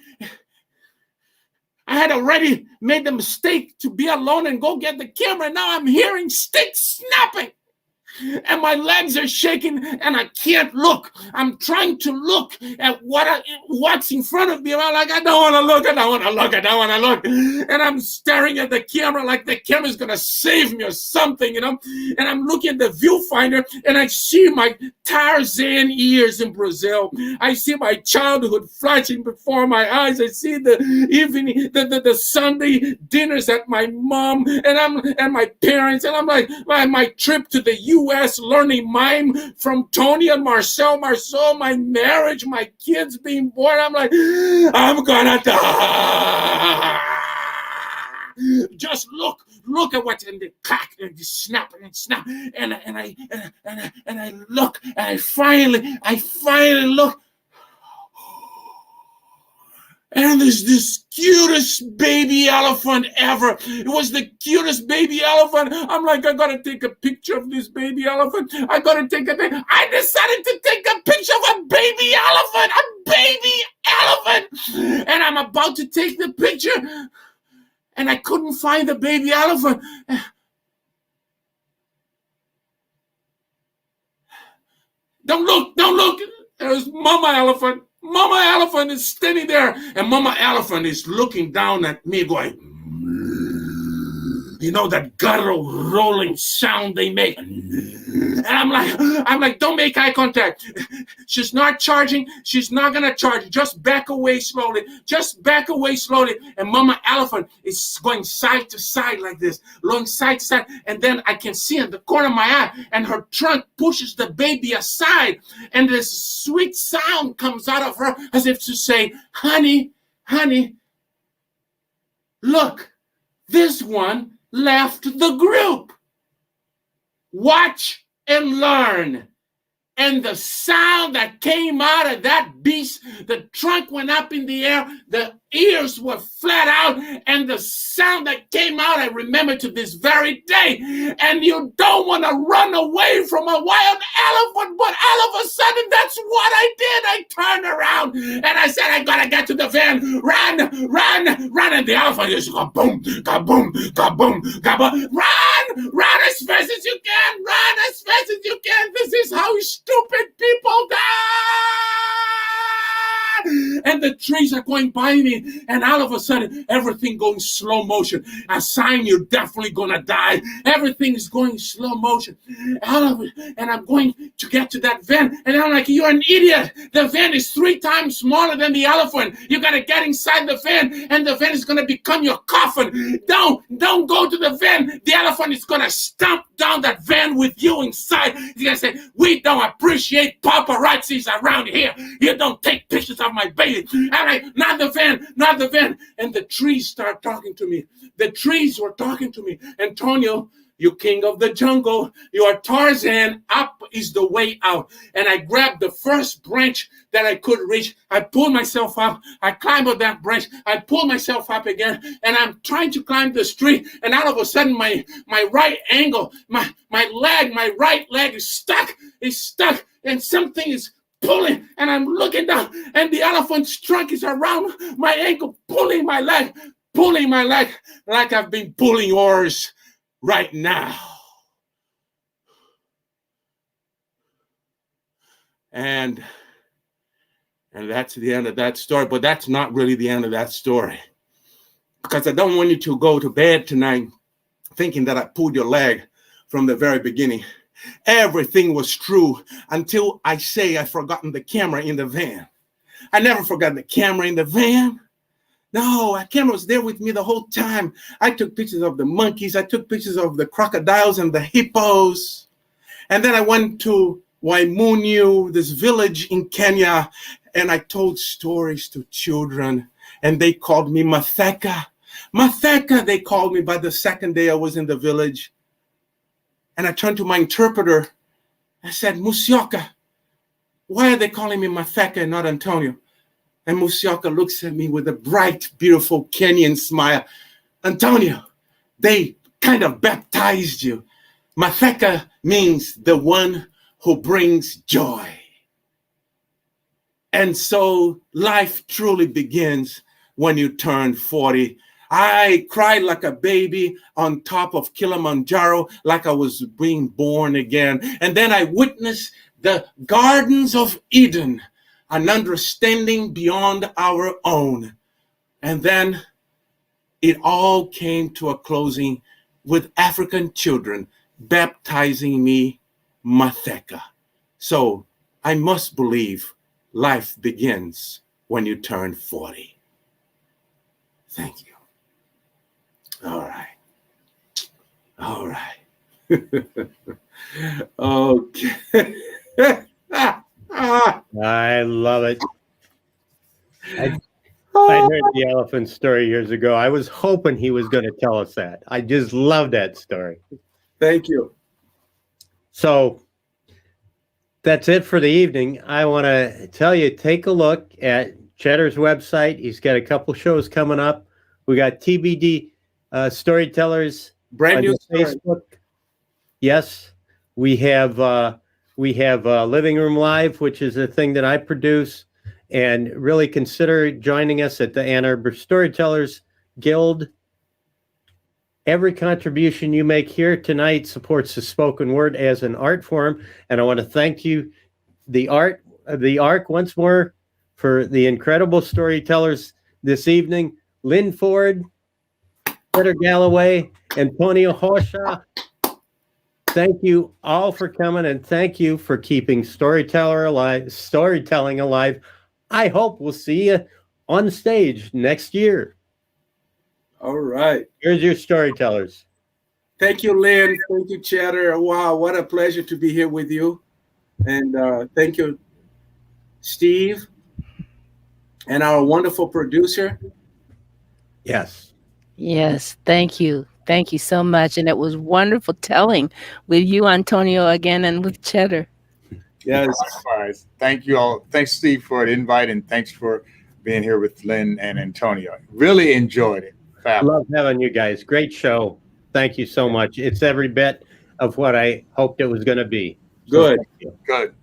I had already made the mistake to be alone and go get the camera. Now I'm hearing sticks snapping, and my legs are shaking, and I can't look. I'm trying to look at what's in front of me. I'm like, I don't want to look. And I'm staring at the camera like the camera's going to save me or something, And I'm looking at the viewfinder, and I see my Tarzan years in Brazil. I see my childhood flashing before my eyes. I see the evening, the Sunday dinners at my mom and my parents. And I'm like, my trip to the U.S. learning mime from Tony and Marcel, my marriage, my kids being born. I'm like, I'm gonna die. Just look at what's in the crack and snap and I look, and I finally look. And there's this cutest baby elephant ever. It was the cutest baby elephant. I'm like, I gotta take a picture of this baby elephant. I decided to take a picture of a baby elephant. And I'm about to take the picture, and I couldn't find the baby elephant. Don't look. There's Mama Elephant. Mama Elephant is standing there, and Mama Elephant is looking down at me going, that guttural rolling sound they make. And I'm like, don't make eye contact. She's not charging. She's not going to charge. Just back away slowly. And Mama Elephant is going side to side like this, going side to side. And then I can see in the corner of my eye, and her trunk pushes the baby aside. And this sweet sound comes out of her as if to say, honey, look, this one left the group. Watch and learn. And the sound that came out of that beast, the trunk went up in the air, the ears were flat out, and the sound that came out, I remember to this very day. And you don't want to run away from a wild elephant, but all of a sudden, that's what I did. I turned around, and I said, I gotta get to the van. Run. And the elephant just go boom, kaboom, kaboom, kaboom. Run as fast as you can. This is how stupid people die. And the trees are going by me, and all of a sudden, everything going slow motion. A sign you're definitely gonna die. Everything is going slow motion. All of it, and I'm going to get to that van, and I'm like, you're an idiot. The van is 3 times smaller than the elephant. You gotta get inside the van, and the van is gonna become your coffin. Don't go to the van. The elephant is gonna stomp down that van with you inside. He's gonna say, we don't appreciate paparazzis around here. You don't take pictures of my baby. I'm like, not the van, not the van. And the trees start talking to me. The trees were talking to me. Antonio, you king of the jungle, you are Tarzan. Up is the way out. And I grabbed the first branch that I could reach. I pulled myself up. I climbed up that branch. I pulled myself up again. And I'm trying to climb this tree. And all of a sudden, my right angle, my right leg is stuck. It's stuck. And something is pulling. And I'm looking down. And the elephant's trunk is around my ankle, pulling my leg like I've been pulling yours right now. And that's the end of that story. But that's not really the end of that story. Because I don't want you to go to bed tonight thinking that I pulled your leg from the very beginning. Everything was true until I say I've forgotten the camera in the van. I never forgot the camera in the van. No, a camera was there with me the whole time. I took pictures of the monkeys. I took pictures of the crocodiles and the hippos. And then I went to Waimunyu, this village in Kenya, and I told stories to children. And they called me Matheka. Matheka, they called me by the second day I was in the village. And I turned to my interpreter. I said, Musyoka, why are they calling me Matheka and not Antonio? And Musyoka looks at me with a bright, beautiful Kenyan smile. Antonio, they kind of baptized you. Matheka means the one who brings joy. And so life truly begins when you turn 40. I cried like a baby on top of Kilimanjaro, like I was being born again. And then I witnessed the gardens of Eden, an understanding beyond our own. And then it all came to a closing with African children baptizing me Matheka. So I must believe life begins when you turn 40. Thank you. All right. All right. Okay. I love it. I heard the elephant story years ago. I was hoping he was going to tell us that. I just love that story. Thank you. So that's it for the evening. I want to tell you, take a look at Cheddar's website. He's got a couple shows coming up. We got TBD Storytellers Brand new Facebook. Yes, we have Living Room Live, which is a thing that I produce, and really consider joining us at the Ann Arbor Storytellers Guild. Every contribution you make here tonight supports the spoken word as an art form, and I want to thank you, the ARC, once more for the incredible storytellers this evening. Lyn Ford, Chetter Galloway, Antonio Rocha. Thank you all for coming, and thank you for keeping storytelling alive. I hope we'll see you on stage next year. All right. Here's your storytellers. Thank you, Lynn. Thank you, Cheddar. Wow, what a pleasure to be here with you. And thank you, Steve, and our wonderful producer. Yes. Yes, thank you. Thank you so much. And it was wonderful telling with you, Antonio, again, and with Cheddar. Yes. Likewise. Thank you all. Thanks, Steve, for the invite, and thanks for being here with Lynn and Antonio. Really enjoyed it. Love having you guys. Great show. Thank you so much. It's every bit of what I hoped it was going to be. Good. So Good.